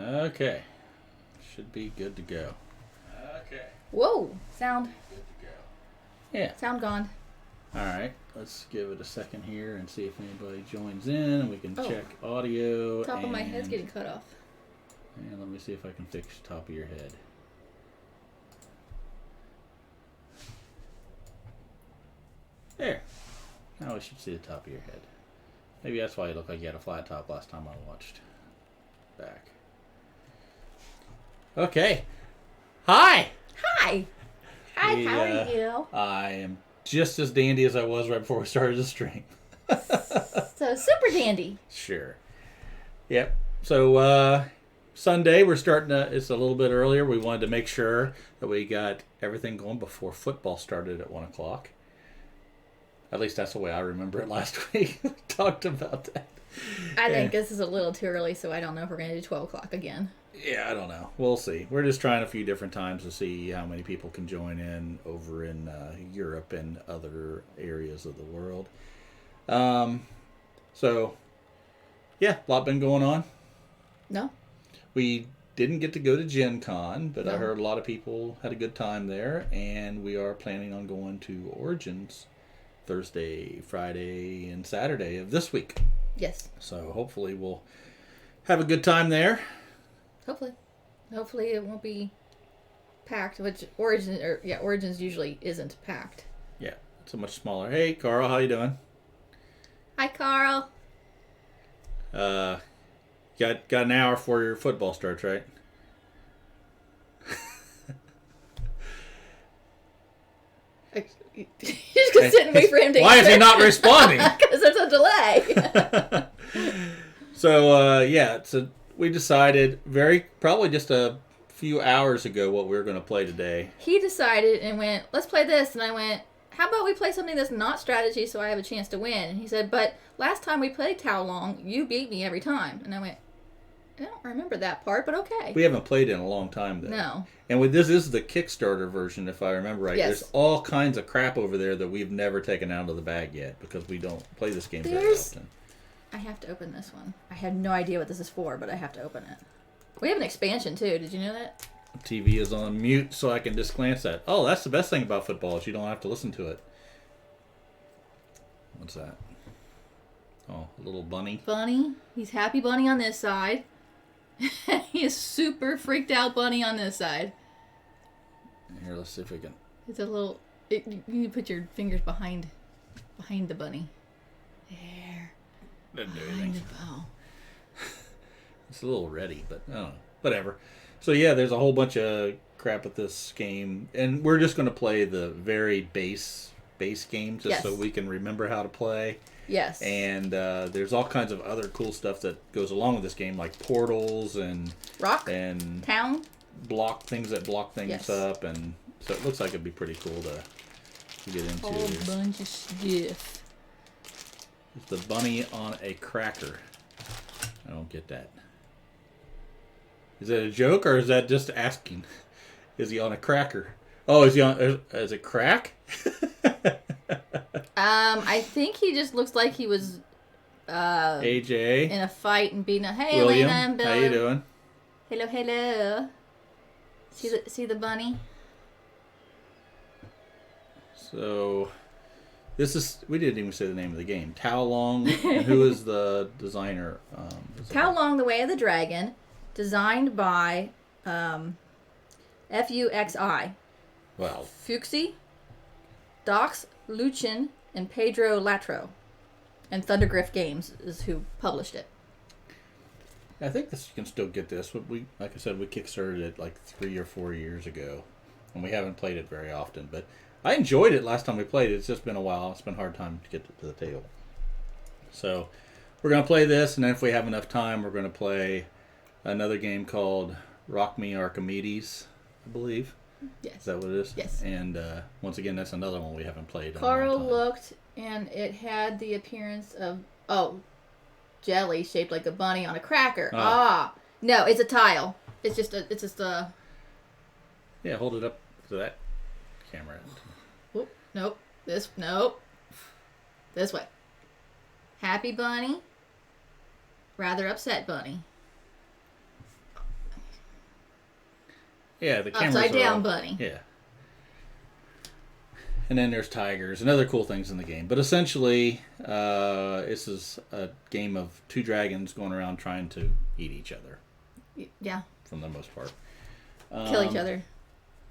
Okay. Should be good to go. Okay. Whoa, sound Good to go. Yeah. sound gone. All right. Let's give it a second here and see if anybody joins in, and we can check audio. Top of my head's getting cut off. And let me see if I can fix the top of your head. There. Now we should see the top of your head. Maybe that's why you looked like you had a flat top last time I watched back. Okay. Hi. Hi. Hi, how are you? I am just as dandy as I was right before we started the stream. So super dandy. Sure. Yep. So Sunday we're starting to, it's a little bit earlier. We wanted to make sure that we got everything going before football started at 1 o'clock. At least that's the way I remember it last week. We talked about that. I think this is a little too early, so I don't know if we're going to do 12 o'clock again. Yeah, I don't know. We'll see. We're just trying a few different times to see how many people can join in over in Europe and other areas of the world. So, yeah, a lot been going on. No? We didn't get to go to Gen Con, but No. I heard a lot of people had a good time there, and we are planning on going to Origins Thursday, Friday, and Saturday of this week. Yes. So hopefully we'll have a good time there. Hopefully it won't be packed, which Origins usually isn't packed. Yeah, it's a much smaller. Hey, Carl, how you doing? Hi, Carl. Got an hour for your football starts, right? You're just going to sit and wait for him to Why is answer? he not responding? Because there's a delay. So we decided probably just a few hours ago what we were going to play today. He decided and went, let's play this. And I went, how about we play something that's not strategy so I have a chance to win? And he said, but last time we played Tao Long, you beat me every time. And I went, I don't remember that part, but okay. We haven't played in a long time, though. No. And this is the Kickstarter version, if I remember right. Yes. There's all kinds of crap over there that we've never taken out of the bag yet because we don't play this game very often. I have to open this one. I have no idea what this is for, but I have to open it. We have an expansion, too. Did you know that? TV is on mute, so I can just glance at. Oh, that's the best thing about football is you don't have to listen to it. What's that? Oh, a little bunny. Bunny. He's happy bunny on this side. He is super freaked out bunny on this side. Here, let's see if we can. It's a little... you need to put your fingers behind the bunny. There. Doesn't do Behind anything. the bow. It's a little ready, but I don't know. Whatever. So yeah, there's a whole bunch of crap with this game, and we're just going to play the very base game just so we can remember how to play. Yes. And there's all kinds of other cool stuff that goes along with this game, like portals and Rock? and Town? things that block things up, and so it looks like it'd be pretty cool to get into. Whole bunch of stuff. It's the bunny on a cracker. I don't get that. Is that a joke or is that just asking? Is he on a cracker? Oh, is it crack? I think he just looks like he was AJ in a fight and beating up. Hey, William, Elena and Bill. how you doing? Hello. See the bunny? So, we didn't even say the name of the game. Tao Long, and who is the designer? Tao Long, The Way of the Dragon, designed by FUXI. Well, Fuxi, Docs Luchin, and Pedro Latro. And Thundergriff Games is who published it. I think you can still get this. Like I said, we kickstarted it like 3 or 4 years ago, and we haven't played it very often. But I enjoyed it last time we played it. It's just been a while. It's been a hard time to get to the table. So we're going to play this, and then if we have enough time, we're going to play another game called Rock Me Archimedes, I believe. Yes. Is that what it is? Yes. And once again, that's another one we haven't played in a Carl long time. looked, and it had the appearance of, jelly shaped like a bunny on a cracker. Oh. No, it's a tile. It's just a... Yeah, hold it up to that camera. Nope. Nope. This way. Happy bunny. Rather upset bunny. Yeah, the cameras upside are down all, bunny. Yeah. And then there's tigers and other cool things in the game. But essentially, this is a game of two dragons going around trying to eat each other. Yeah. For the most part. Kill each other.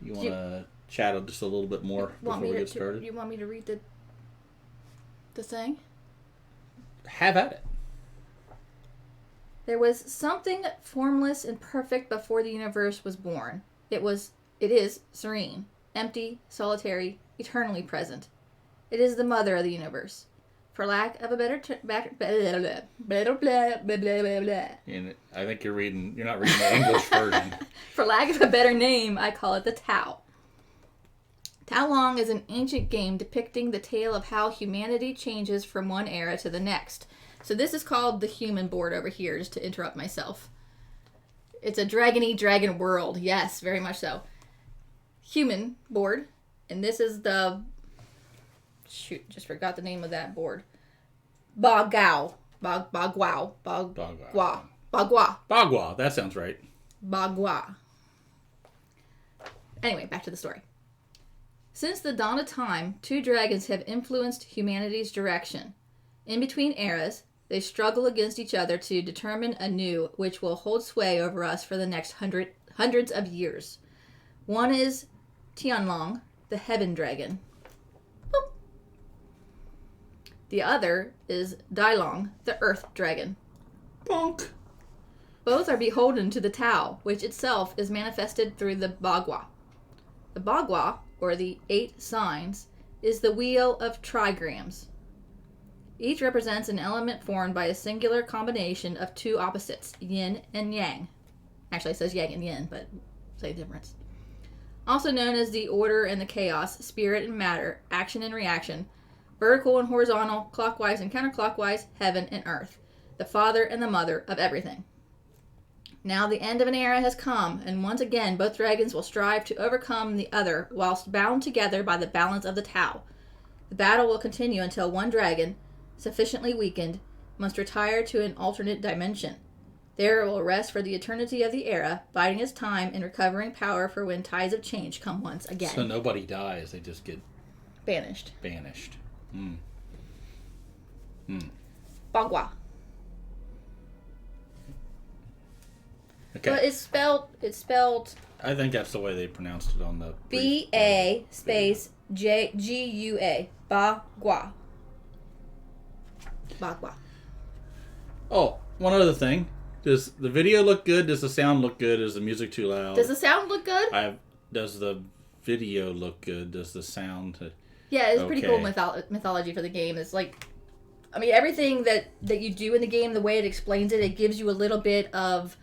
You want to chat just a little bit more before we get started? You want me to read the thing? Have at it. There was something formless and perfect before the universe was born. It is serene, empty, solitary, eternally present. It is the mother of the universe. For lack of a better And I think you're not reading the English version. For lack of a better name, I call it the Tao. Tao Long is an ancient game depicting the tale of how humanity changes from one era to the next. So this is called the human board over here, just to interrupt myself. It's a dragon-y dragon world. Yes, very much so. Human board. And this is the... Shoot, just forgot the name of that board. Bagua. Bagua, that sounds right. Bagua. Anyway, back to the story. Since the dawn of time, two dragons have influenced humanity's direction. In between eras, they struggle against each other to determine a new which will hold sway over us for the next hundreds of years. One is Tianlong, the heaven dragon. Boop. The other is Dailong, the earth dragon. Bonk. Both are beholden to the Tao, which itself is manifested through the Bagua. The Bagua, or the 8 signs, is the wheel of trigrams. Each represents an element formed by a singular combination of two opposites, yin and yang. Actually, it says yang and yin, but same difference. Also known as the order and the chaos, spirit and matter, action and reaction, vertical and horizontal, clockwise and counterclockwise, heaven and earth, the father and the mother of everything. Now the end of an era has come, and once again both dragons will strive to overcome the other whilst bound together by the balance of the Tao. The battle will continue until one dragon, sufficiently weakened, must retire to an alternate dimension. There it will rest for the eternity of the era, biding its time and recovering power for when tides of change come once again. So nobody dies, they just get banished. Bagua. Okay. But it's spelled I think that's the way they pronounced it on the... B-A space G-U-A. Bagua. Bagua. Oh, one other thing. Does the video look good? Does the sound look good? Is the music too loud? Does the sound look good? Does the video look good? Does the sound... Yeah, it's pretty cool mythology for the game. It's like... I mean, everything that you do in the game, the way it explains it, it gives you a little bit of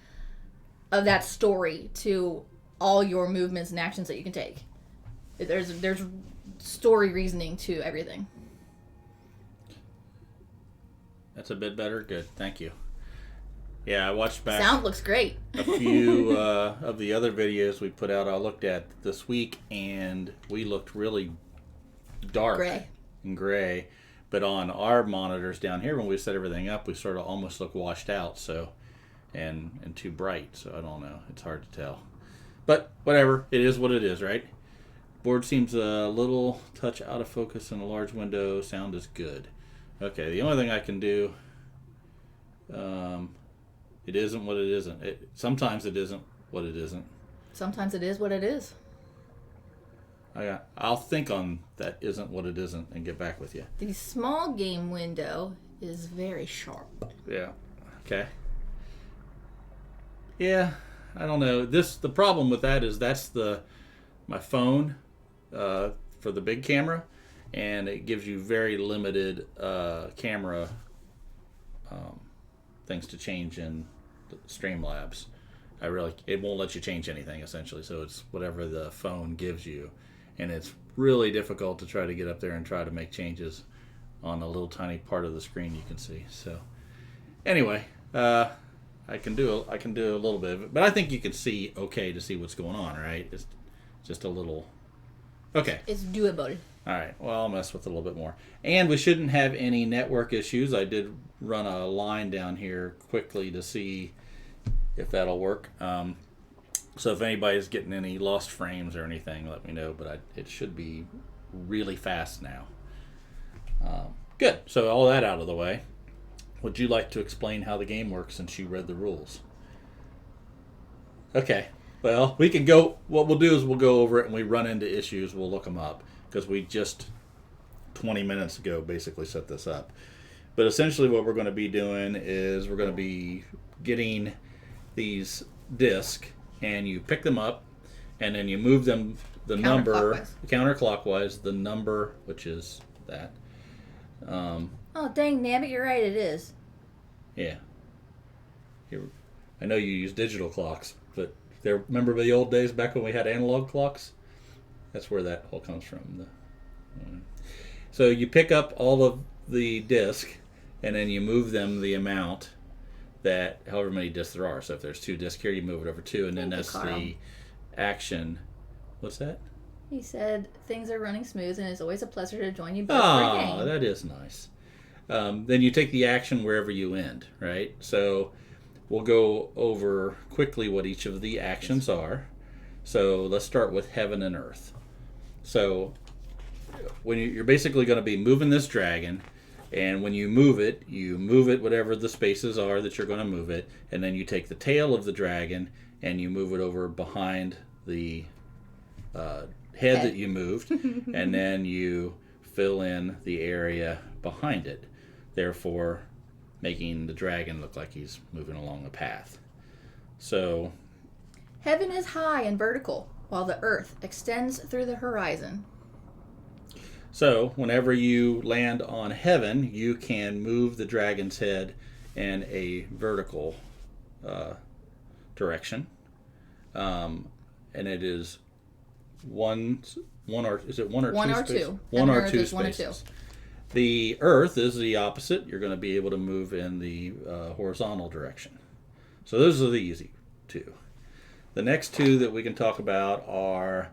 that story to all your movements and actions that you can take. There's story reasoning to everything. That's a bit better? Good. Thank you. Yeah, I watched back... Sound looks great. a few of the other videos we put out I looked at this week, and we looked really dark and gray. But on our monitors down here, when we set everything up, we sort of almost look washed out, so... And too bright, so I don't know. It's hard to tell. But whatever, it is what it is, right? Board seems a little touch out of focus in a large window. Sound is good. Okay, the only thing I can do, it isn't what it isn't. Sometimes it isn't what it isn't. Sometimes it is what it is. I'll think on that isn't what it isn't and get back with you. The small game window is very sharp. Yeah. Okay. Yeah, I don't know. The problem with that is that's my phone for the big camera, and it gives you very limited camera things to change in Streamlabs. It won't let you change anything essentially, so it's whatever the phone gives you, and it's really difficult to try to get up there and try to make changes on a little tiny part of the screen you can see. So anyway, I can do a little bit of it, but I think you can see okay to see what's going on, right? It's just a little... Okay. It's doable. All right. Well, I'll mess with it a little bit more. And we shouldn't have any network issues. I did run a line down here quickly to see if that'll work. So if anybody's getting any lost frames or anything, let me know. But it should be really fast now. Good. So all that out of the way. Would you like to explain how the game works since you read the rules? Okay. Well, we can go. What we'll do is we'll go over it, and we run into issues. We'll look them up because we just 20 minutes ago basically set this up. But essentially, what we're going to be doing is we're going to be getting these discs, and you pick them up, and then you move them the number counterclockwise. The number, which is that. Oh dang, Nabbit, you're right. It is. Yeah. I know you use digital clocks, but remember the old days back when we had analog clocks? That's where that all comes from. So you pick up all of the disc, and then you move them the amount that however many discs there are. So if there's 2 discs here, you move it over 2, and then that's the action. What's that? He said things are running smooth, and it's always a pleasure to join you both for a game. Oh, that is nice. Then you take the action wherever you end, right? So we'll go over quickly what each of the actions are. So let's start with heaven and earth. So when you're basically going to be moving this dragon, and when you move it whatever the spaces are that you're going to move it, and then you take the tail of the dragon and you move it over behind the head that you moved, and then you fill in the area behind it, therefore making the dragon look like he's moving along a path. So heaven is high and vertical, while the earth extends through the horizon. So whenever you land on heaven, you can move the dragon's head in a vertical direction, and it is one or two spaces? One or two spaces. The earth is the opposite. You're going to be able to move in the horizontal direction. So those are the easy 2. The next 2 that we can talk about are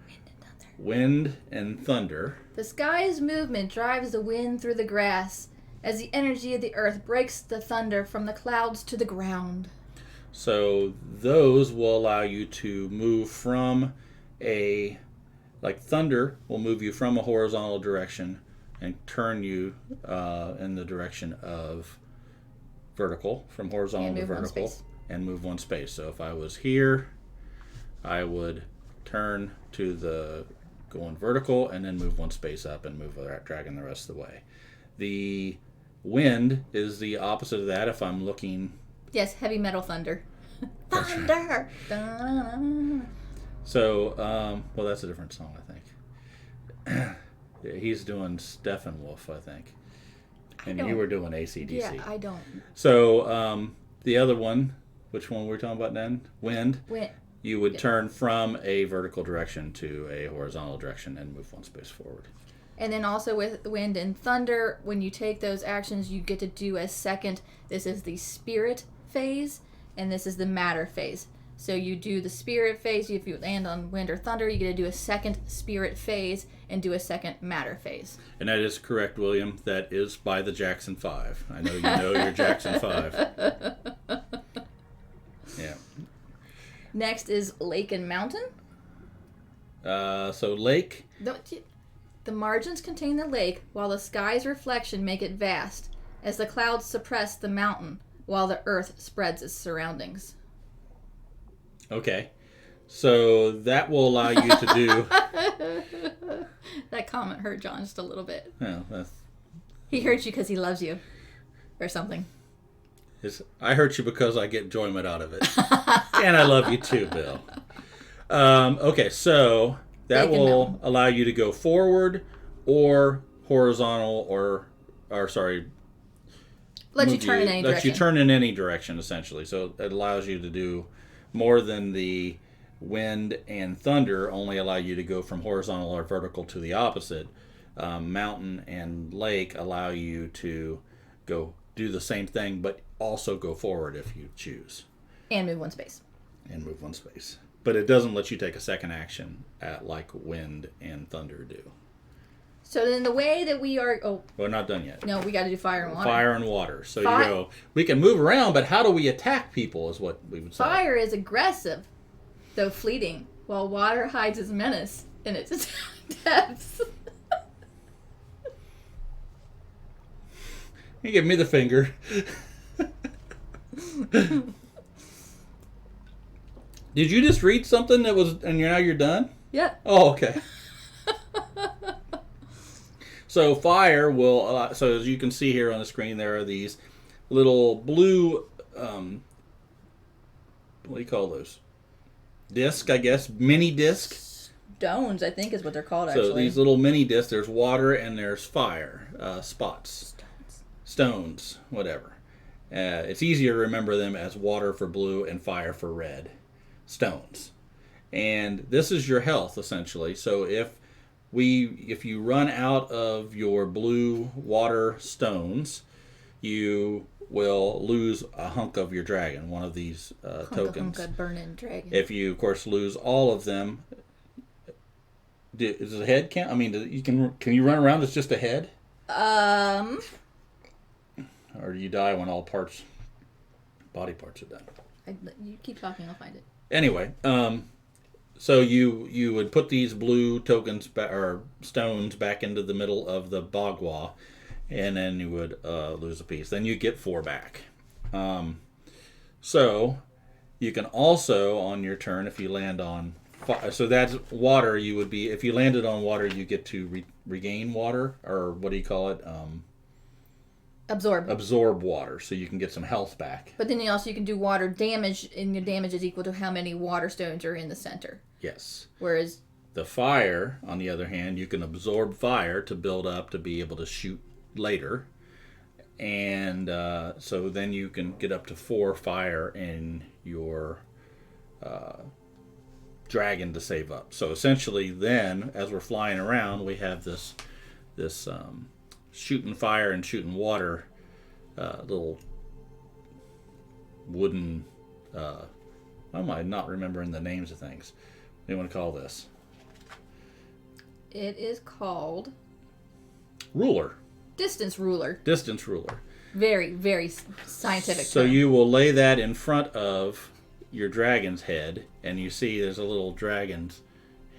wind and thunder. The sky's movement drives the wind through the grass as the energy of the earth breaks the thunder from the clouds to the ground. So those will allow you to move from like thunder will move you from a horizontal direction and turn you in the direction of vertical, from horizontal to vertical, and move 1 space. So if I was here, I would turn to the going vertical and then move 1 space up and move that dragon the rest of the way. The wind is the opposite of that. If I'm looking... Yes, heavy metal thunder. Thunder! Right. So, well, that's a different song, I think. Yeah, he's doing Steppenwolf, I think. And you were doing AC/DC. Yeah, I don't. So, the other one, which one were we talking about then? Wind. You would turn from a vertical direction to a horizontal direction and move 1 space forward. And then also with wind and thunder, when you take those actions, you get to do a second. This is the spirit phase, and this is the matter phase. So you do the spirit phase. If you land on wind or thunder, you get to do a second spirit phase and do a second matter phase. And that is correct, William. That is by the Jackson 5. I know you know your Jackson 5. Yeah. Next is lake and mountain. So lake. The margins contain the lake, while the sky's reflection make it vast, as the clouds suppress the mountain, while the earth spreads its surroundings. Okay. So that will allow you to do... That comment hurt John just a little bit. Oh, he hurt you because he loves you. Or something. I hurt you because I get enjoyment out of it. And I love you too, Bill. Okay, so that will allow you to go forward or horizontal let you turn in any direction. Let you turn in any direction, essentially. So it allows you to do more than the wind and thunder only allow you to go from horizontal or vertical to the opposite. Mountain and lake allow you to go do the same thing, but also go forward if you choose. And move 1 space. But it doesn't let you take a second action like wind and thunder do. So then the way that we are... Oh, we're not done yet. No, we got to do fire and water. Fire and water. So you go, we can move around, but how do we attack people is what we would say. Fire is aggressive. though fleeting, while water hides its menace in its depths. You give me the finger. Did you just read something that was, and now you're done? Yeah. Oh, okay. So fire will, so as you can see here on the screen, there are these little blue, what do you call those? Disc, I guess, mini disc. Stones, I think is what they're called, So actually. these little mini discs, there's water and there's fire, spots. Stones, whatever. It's easier to remember them as water for blue and fire for red. Stones. And this is your health, essentially. So if you run out of your blue water stones, you will lose a hunk of your dragon, one of these tokens. Hunka burning dragon. If you, of course, lose all of them, is the head count? I mean, can you run around as just a head? Or do you die when all body parts are done? You keep talking, I'll find it. Anyway, so you would put these blue tokens or stones back into the middle of the bagua, and then you would lose a piece. Then you get 4 back. So you can also, on your turn, if you land on so that's water, you would be, if you landed on water, you get to regain water, or what do you call it? Absorb water, so you can get some health back. But then you can do water damage, and your damage is equal to how many water stones are in the center. Yes. Whereas the fire, on the other hand, you can absorb fire to build up to be able to shoot later. And so then you can get up to 4 fire in your dragon to save up. So essentially then, as we're flying around, we have this shooting fire and shooting water little wooden why am I not remembering the names of things? What do you want to call this? it is called Ruler. distance ruler. Distance ruler. Very, very scientific So term. you will lay that in front of your dragon's head, and you see there's a little dragon's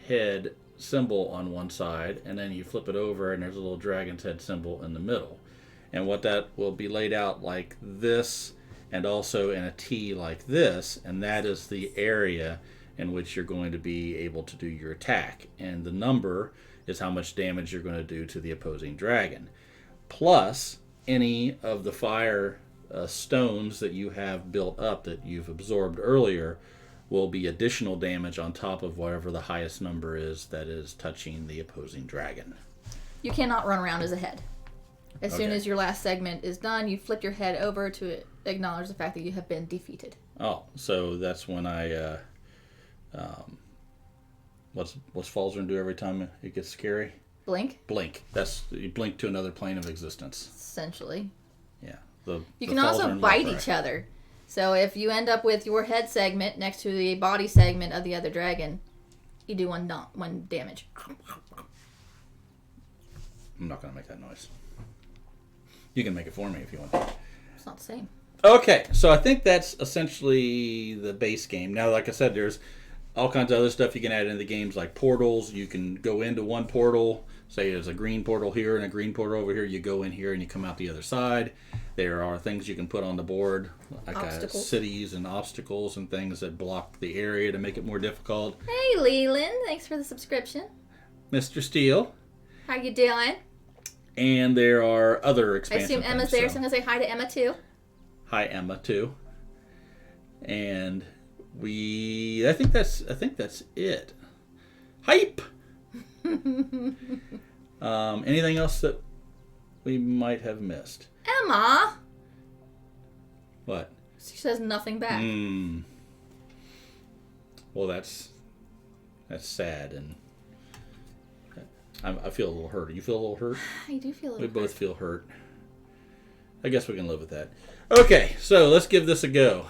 head symbol on one side, and then you flip it over and there's a little dragon's head symbol in the middle. And what that will be laid out like this, and also in a T like this, and that is the area in which you're going to be able to do your attack. And the number is how much damage you're going to do to the opposing dragon. Plus any of the fire stones that you have built up that you've absorbed earlier will be additional damage on top of whatever the highest number is that is touching the opposing dragon. You cannot run around as a head. As soon Okay. as your last segment is done, you flip your head over to acknowledge the fact that you have been defeated. Oh, so that's when I what's Falzarin do every time it gets scary? Blink, Blink. That's, you blink to another plane of existence. essentially. Yeah. You can also bite each other. So if you end up with your head segment next to the body segment of the other dragon, you do one damage. I'm not going to make that noise. You can make it for me if you want to. It's not the same. Okay, so I think that's essentially the base game. Now, like I said, there's all kinds of other stuff you can add into the games, like portals. You can go into one portal. Say there's a green portal here and a green portal over here. You go in here and you come out the other side. There are things you can put on the board, like cities and obstacles and things that block the area to make it more difficult. Hey, Leland. Thanks for the subscription. Mr. Steele. How you doing? And there are other I expansion assume Emma's things, there, so I'm going to say hi to Emma, too. Hi, Emma, too. And I think that's it. Hype! Anything else that we might have missed? Emma! What? She says nothing back. Well, that's sad, and I feel a little hurt. You feel a little hurt? I do feel a little We both feel hurt. I guess we can live with that. Okay, so let's give this a go.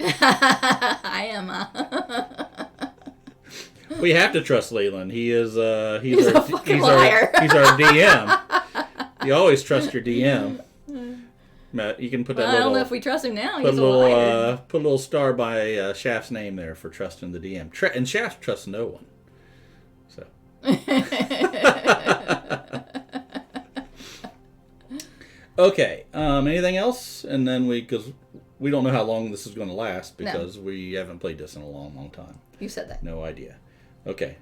Hi, Emma. We have to trust Leland. He is He's a fucking liar. He's our DM. You always trust your DM. Matt, you can put that Well, I little. don't know if we trust him now. Put He's a a little, liar. put a little star by Shaft's name there for trusting the DM. And Shaft trusts no one. So. Okay. Anything else? And then because we don't know how long this is going to last because we haven't played this in a long, long time. You said that. No idea. Okay.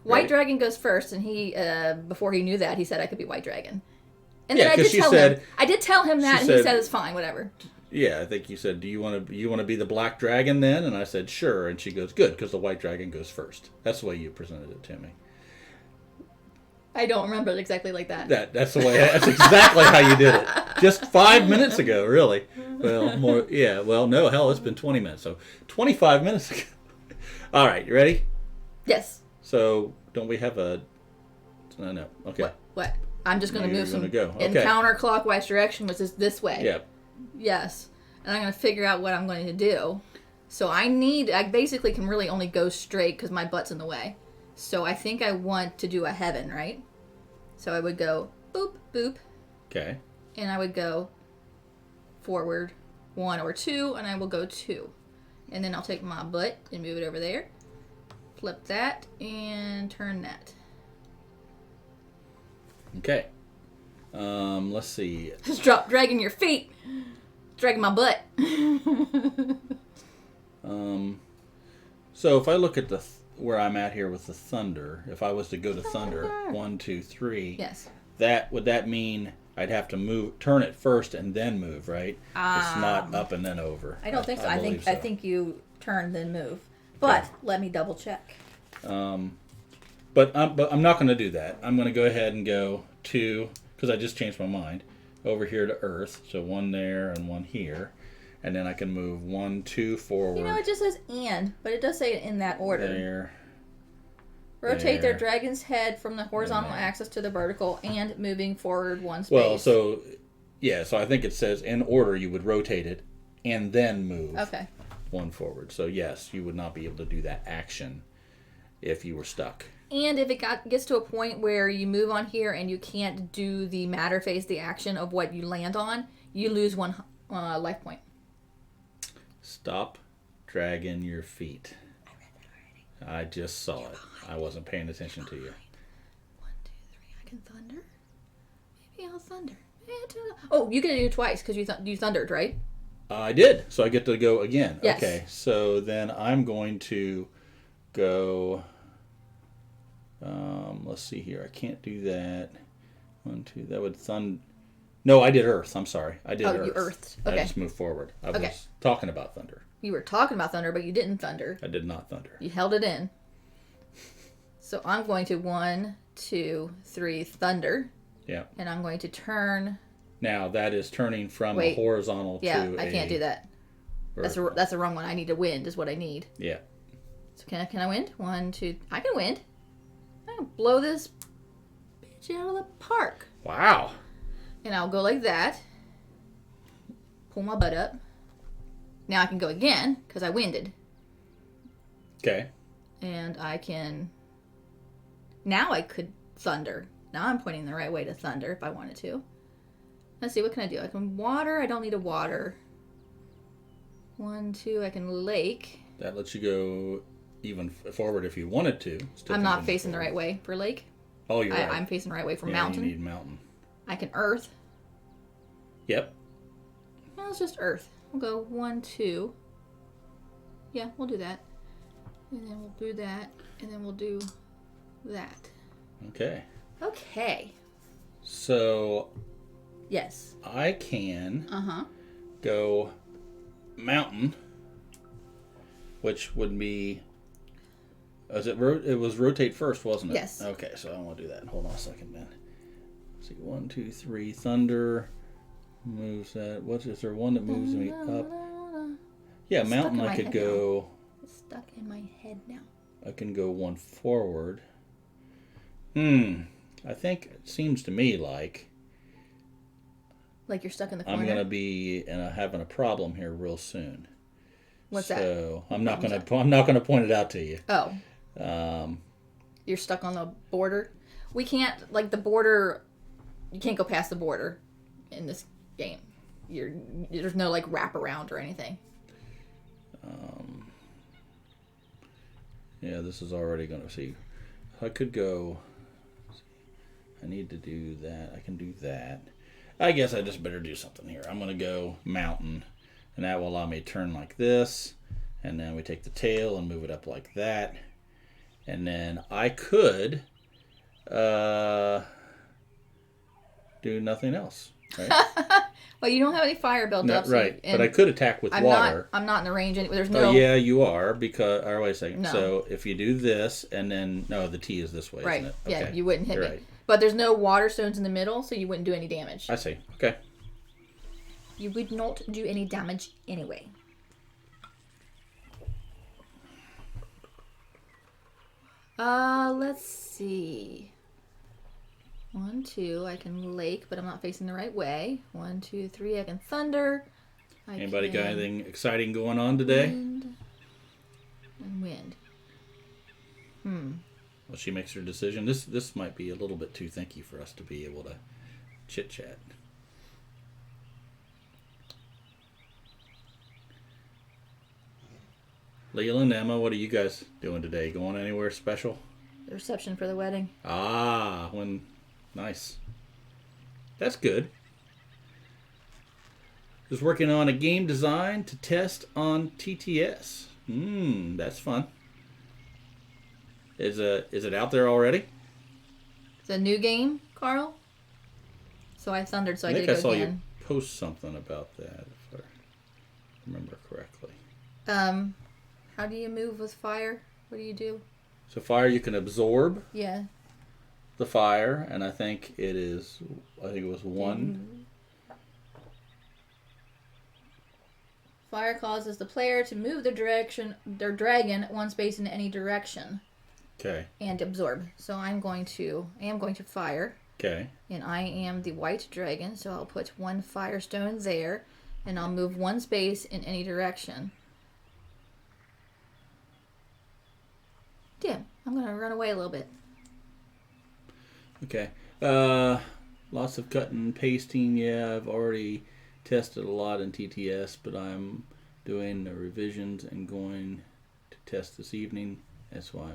White Dragon goes first, and he before he knew that, he said I could be White Dragon. And Yeah, then I 'cause did she tell said- him. I did tell him that, and he said- said it's fine, whatever. Yeah, I think you said, "Do you want to be the black dragon then?" And I said, "Sure." And she goes, "Good, because the white dragon goes first." That's the way you presented it to me. I don't remember it exactly like that. That's the way. That's exactly how you did it. Just 5 minutes ago, really. Well, more. Yeah. Well, no. Hell, it's been 20 minutes. So 25 minutes ago. All right. You ready? Yes. So don't we have a? No. Okay. What? I'm just going to You're move some gonna go. in Okay. counterclockwise direction, which is this way. Yeah. Yes. And I'm going to figure out what I'm going to do. So I basically can really only go straight because my butt's in the way. So I think I want to do a heaven, right? So I would go boop, boop. Okay. And I would go forward 1 or 2, and I will go 2. And then I'll take my butt and move it over there. Flip that and turn that. Okay. Let's see. Just drop dragging your feet. Dragging my butt. So if I look at where I'm at here with the thunder, if I was to go to thunder, 1, 2, 3. Yes. Would that mean I'd have to turn it first and then move, right? It's not up and then over. I don't think so. believe I think you turn then move. But Okay. let me double check. But I'm not going to do that. I'm going to go ahead and go to, because I just changed my mind, over here to Earth. So 1 there and 1 here. And then I can move 1, 2 forward. You know, it just says and, but it does say it in that order. There. Rotate there. their dragon's head from the horizontal there. axis to the vertical and moving forward 1 space. Well, so I think it says in order you would rotate it and then move Okay. 1 forward. So yes, you would not be able to do that action if you were stuck. And if it gets to a point where you move on here and you can't do the matter phase, the action of what you land on, you lose 1 life point. Stop dragging your feet. I read that already. I just saw it. I wasn't paying attention to you. 1, 2, 3. I can thunder. Maybe I'll thunder. Oh, you can do it twice because you thundered, right? I did. So I get to go again. Yes. Okay. So then I'm going to go. Let's see here. I can't do that. 1, 2. That would thunder. No, I did Earth. I'm sorry. I did Earth. Oh, you earthed. I Okay. just moved forward. I Okay. was talking about thunder. You were talking about thunder, but you didn't thunder. I did not thunder. You held it in. So I'm going to 1, 2, 3 thunder, Yeah. and I'm going to turn. Now that is turning from a Wait. horizontal Yeah, to I can't do that. vertical. That's the wrong one. I need to wind is what I need. Yeah. So can I wind? 1, 2. I can wind. I can blow this bitch out of the park. Wow. And I'll go like that. Pull my butt up. Now I can go again because I winded. Okay. And I can. Now I could thunder. Now I'm pointing the right way to thunder if I wanted to. Let's see, what can I do? I can water. I don't need a water. 1, 2. I can lake. That lets you go even forward if you wanted to. Still I'm can not go facing the forward. right way for lake. Oh, you're right. I'm facing the right way for Yeah, mountain. You need mountain. I can earth. Yep. No, it's just earth. We'll go 1, 2. Yeah, we'll do that. And then we'll do that. And then we'll do that. Okay. Okay. So Yes. I can Uh-huh. go mountain, which would be. It was rotate first, wasn't it? Yes. Okay, so I want to do that. Hold on a second, then. Let's see, 1, 2, 3. Thunder moves that. Is there one that moves me up? Yeah, It's mountain. stuck in I my could head go. It's stuck in my head now. I can go 1 forward. I think it seems to me like Like you're stuck in the corner. I'm gonna be having a problem here real soon. What's that? So I'm not gonna point it out to you. Oh. You're stuck on the border. We can't the border. You can't go past the border in this game. there's no like wraparound or anything. Yeah, this is already going to see. I could go. I need to do that. I can do that. I guess I just better do something here. I'm going to go mountain, and that will allow me to turn like this, and then we take the tail and move it up like that, and then I could do nothing else. Right? Well, you don't have any fire built up. Right, but I could attack with water. I'm not in the range. There's no. Oh, yeah, you are, because... Or wait a second. No. So, if you do this, and then... No, the T is this way, Right. isn't it? Yeah, Okay. you wouldn't hit You're me. right. But there's no water stones in the middle, so you wouldn't do any damage. I see. Okay. You would not do any damage anyway. Let's see. 1, 2, I can lake, but I'm not facing the right way. 1, 2, 3, I can thunder. Anybody got anything exciting going on today? Wind and wind. Well, she makes her decision. This might be a little bit too thinky for us to be able to chit-chat. Leland, Emma, what are you guys doing today? Going anywhere special? The reception for the wedding. Nice. That's good. Is working on a game design to test on TTS. That's fun. Is it out there already? It's a new game, Carl. So I thundered, so I think did I go saw again. you post something about that, if I remember correctly. How do you move with fire? What do you do? So fire, you can absorb Yeah. the fire, and I think it was one. Fire causes the player to move their dragon one space in any direction. Okay. And absorb. So I am going to fire. Okay. And I am the white dragon, so I'll put 1 firestone there, and I'll move 1 space in any direction. Damn, I'm gonna run away a little bit. Okay. Lots of cutting and pasting. Yeah, I've already tested a lot in TTS, but I'm doing the revisions and going to test this evening. That's why.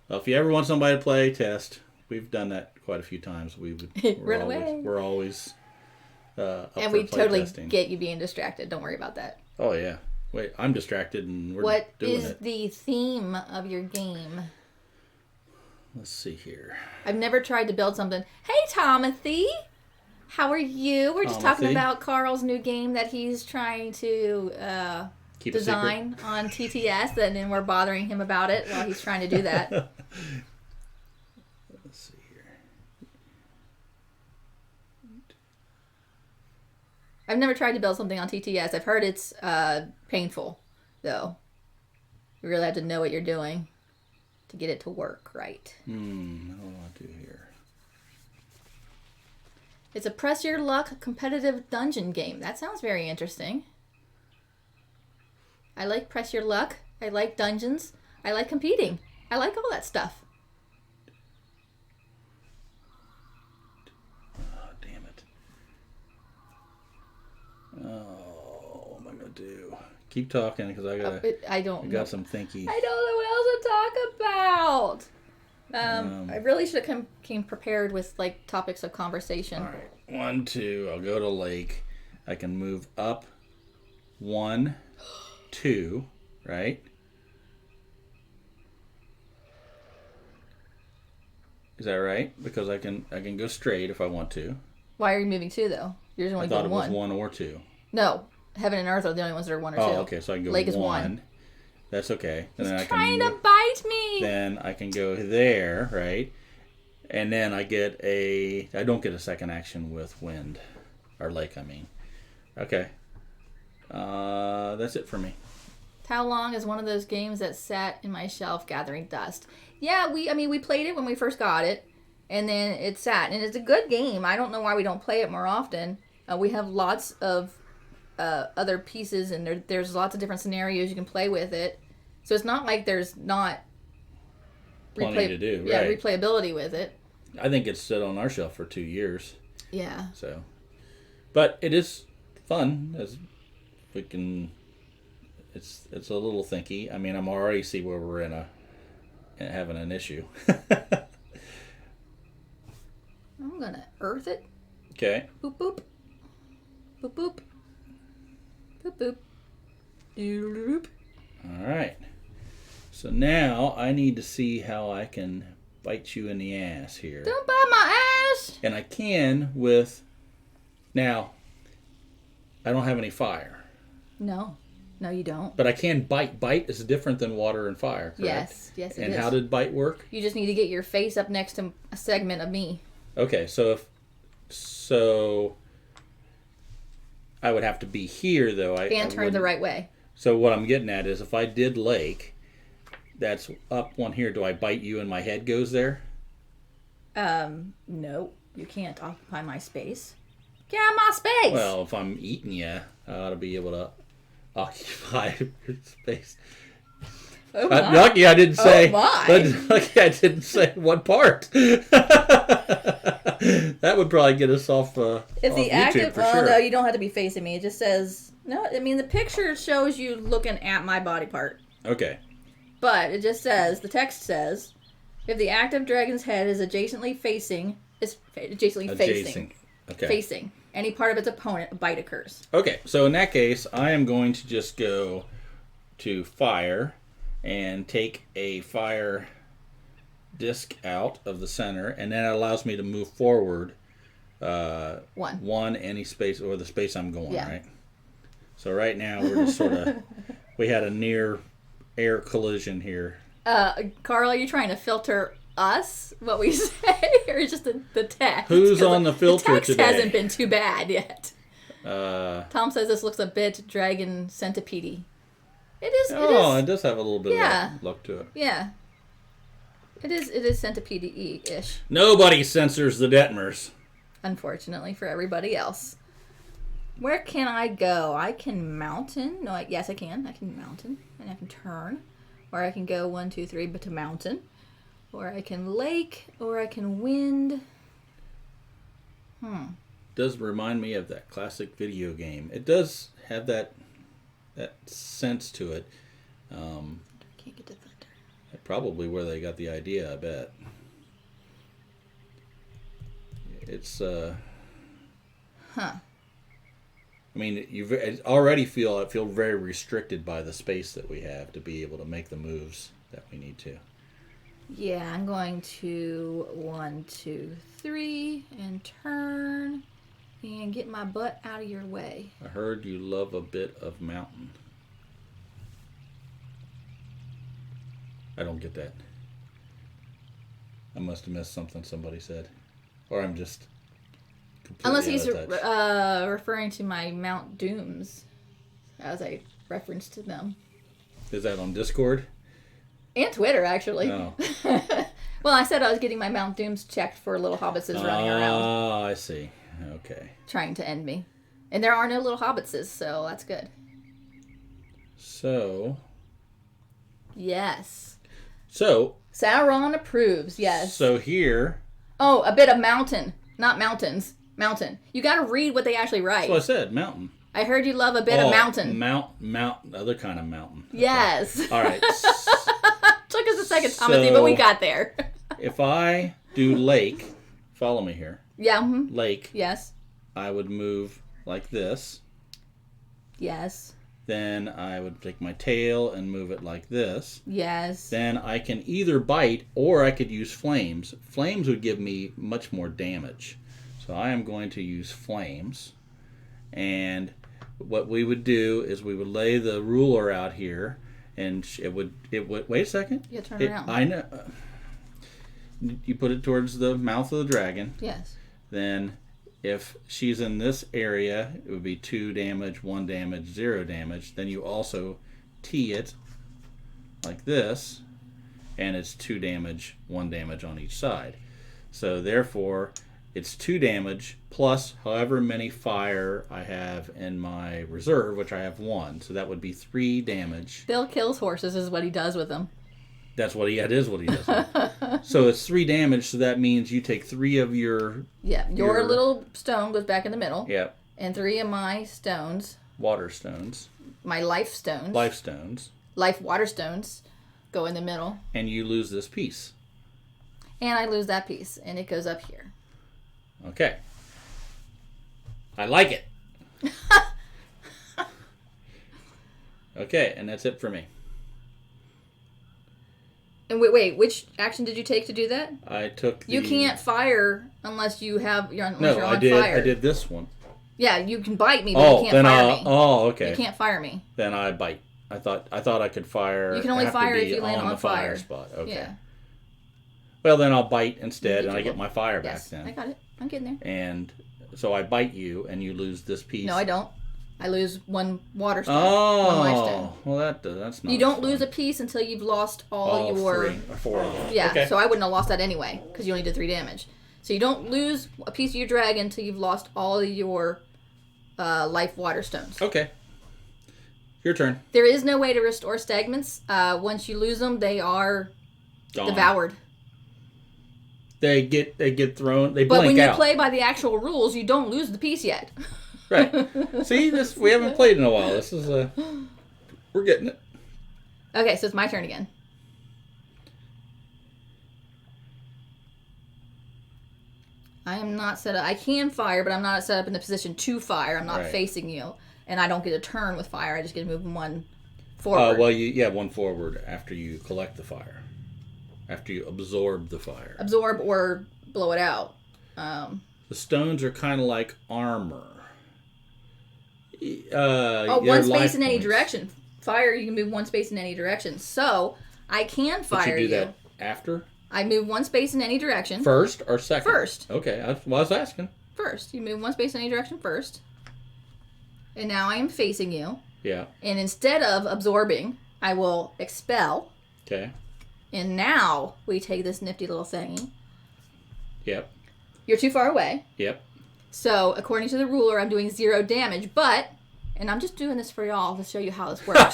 Well, if you ever want somebody to play, test. We've done that quite a few times. Run away. We're always up And for we play totally testing. get you being distracted. Don't worry about that. Oh yeah. Wait, I'm distracted and we're What doing is it. the theme of your game? Let's see here. I've never tried to build something. Hey, Tomothy! How are you? We're just talking Tomothy? about Carl's new game that he's trying to Keep a design on TTS, and then we're bothering him about it while he's trying to do that. Let's see here. I've never tried to build something on TTS. I've heard it's painful, though. You really have to know what you're doing to get it to work right. What do I do here? It's a press your luck competitive dungeon game. That sounds very interesting. I like press your luck. I like dungeons. I like competing. I like all that stuff. Oh, damn it. Oh, what am I going to do? Keep talking because I got some thinky. I don't know what else to talk about. I really should have came prepared with like topics of conversation. All right. 1, 2. I'll go to lake. I can move up 1, 2, right? Is that right? Because I can go straight if I want to. Why are you moving 2 though? You're only I thought going it was 1. 1 or 2. No, heaven and earth are the only ones that are 1 or 2. Oh, okay. So I can go Lake is 1. 1. That's okay. And He's then trying to bite me. Then I can go there, right? And then I don't get a second action with wind. Or lake, I mean. Okay. That's it for me. How Long is one of those games that sat in my shelf gathering dust. Yeah, we played it when we first got it, and then it sat, and it's a good game. I don't know why we don't play it more often. We have lots of other pieces, and there's lots of different scenarios you can play with it. So it's not like there's not Plenty to do, right. replayability with it. I think it's sit on our shelf for 2 years. Yeah. So, but it is fun as we can. It's a little thinky. I mean, I'm already see where we're having an issue. I'm gonna earth it. Okay. Boop boop. Boop boop. Boop boop. Doop. All right. So now I need to see how I can bite you in the ass here. Don't bite my ass. And I can with. Now, I don't have any fire. No, you don't. But I can bite. Bite is different than water and fire, correct? Yes, it is. And how did bite work? You just need to get your face up next to a segment of me. Okay, so I would have to be here though. And turn the right way. So what I'm getting at is if I did lake, that's up one here. Do I bite you and my head goes there? No, you can't occupy my space. Get out of my space. Well, if I'm eating you, I ought to be able to occupy your space. Oh my. Lucky I didn't say. Oh my. Lucky I didn't say one part. That would probably get us off. If off the YouTube active, for well, sure. no, you don't have to be facing me. It just says no. I mean, the picture shows you looking at my body part, Okay. but it just says the text says if the active dragon's head is adjacently facing, Okay. facing any part of its opponent, a bite occurs. Okay. So in that case, I am going to just go to fire and take a fire disc out of the center, and then it allows me to move forward one any space or the space I'm going, right? So right now we're just sort of we had a near air collision here. Carl, are you trying to filter us, what we say, or just the text? Who's on the filter the text today? hasn't been too bad yet. Tom says this looks a bit dragon centipede-y. It is. It does have a little bit of a look to it. Yeah. It is centipede-y-ish. Nobody censors the Detmers. Unfortunately for everybody else. Where can I go? I can mountain. No, yes, I can. I can mountain. And I can turn. Or I can go 1, 2, 3, but to mountain. Or I can lake. Or I can wind. Does remind me of that classic video game. It does have that sense to it. Can't get to thunder. Probably where they got the idea, I bet. It's I mean, I already feel very restricted by the space that we have to be able to make the moves that we need to. Yeah, I'm going to 1, 2, 3 and turn and get my butt out of your way. I heard you love a bit of mountain. I don't get that. I must have missed something somebody said. Or I'm just completely Unless he's out of touch. referring to my Mount Dooms as a reference to them. Is that on Discord? And Twitter, actually. No. Well, I said I was getting my Mount Dooms checked for little hobbitses running around. Oh, I see. Okay. Trying to end me. And there are no little hobbitses, so that's good. So. Yes. So. Sauron approves, yes. So here. Oh, a bit of mountain. Not mountains. Mountain. You gotta read what they actually write. That's what I said. Mountain. I heard you love a bit of mountain. Mountain. Other kind of mountain. Okay. Yes. All right. Took us a second, Timothy, but we got there. If I do lake, follow me here. Yeah. Mm-hmm. Lake. Yes. I would move like this. Yes. Then I would take my tail and move it like this. Yes. Then I can either bite or I could use flames. Flames would give me much more damage. So I am going to use flames. And what we would do is we would lay the ruler out here, and it would wait a second. Yeah, turn around. I know. You put it towards the mouth of the dragon. Yes. Then if she's in this area, it would be 2 damage, 1 damage, 0 damage. Then you also tee it like this, and it's 2 damage, 1 damage on each side. So therefore, it's 2 damage plus however many fire I have in my reserve, which I have 1. So that would be 3 damage. Bill kills horses is what he does with them. That is what he does. So it's 3 damage, so that means you take 3 of your... Yeah, your little stone goes back in the middle. Yep. And 3 of my stones, water stones, my life stones, life water stones, go in the middle. And you lose this piece. And I lose that piece, and it goes up here. Okay. I like it. Okay, and that's it for me. And wait, which action did you take to do that? I took the... You can't fire unless you're on No, I did. fire. I did this one. Yeah, you can bite me, but you can't fire me. Oh, okay. You can't fire me. Then I bite. I thought I could fire. You can only fire if you land on on the fire fire spot. Okay. Yeah. Well, then I'll bite instead, and I get my fire back Yes, then. I got it. I'm getting there. And so I bite you, and you lose this piece. No, I don't. I lose 1 water stone. Oh, 1 life stone. Well, that's not. You don't fun. lose a piece until you've lost all your... 3 or 4 of them. Yeah, Okay. so I wouldn't have lost that anyway, because you only did 3 damage. So you don't lose a piece of your dragon until you've lost all of your life water stones. Okay. Your turn. There is no way to restore stagnants. Once you lose them, they are Gone. devoured. They get thrown. They But blink when you out. play by the actual rules, you don't lose the piece yet. Right. See, this we haven't played in a while. This is we're getting it. Okay, so it's my turn again. I am not set up. I can fire, but I'm not set up in the position to fire. I'm not facing you, and I don't get a turn with fire. I just get to move 1 forward. Well, you 1 forward after you collect the fire, after you absorb the fire. Absorb or blow it out. The stones are kind of like armor. 1 space in any direction. Fire, you can move 1 space in any direction. So I can fire But you do that after? I move 1 space in any direction. First or second? First. Okay, I was asking. First. You move 1 space in any direction first. And now I am facing you. Yeah. And instead of absorbing, I will expel. Okay. And now we take this nifty little thingy. Yep. You're too far away. Yep. So, according to the ruler, I'm doing 0 damage, but, and I'm just doing this for y'all to show you how this works.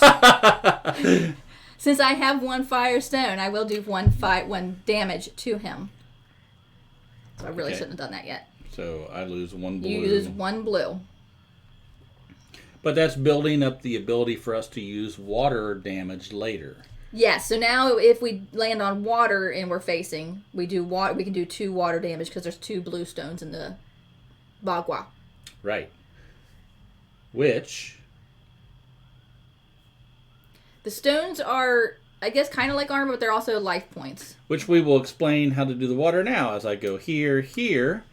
Since I have 1 fire stone, I will do 1 damage to him. So I really shouldn't have done that yet. So I lose 1 blue. You lose 1 blue. But that's building up the ability for us to use water damage later. Yes, so now if we land on water and we're facing, we can do 2 water damage because there's 2 blue stones in the bagua. Right. Which... The stones are, I guess, kind of like armor, but they're also life points. Which we will explain how to do the water now as I go here,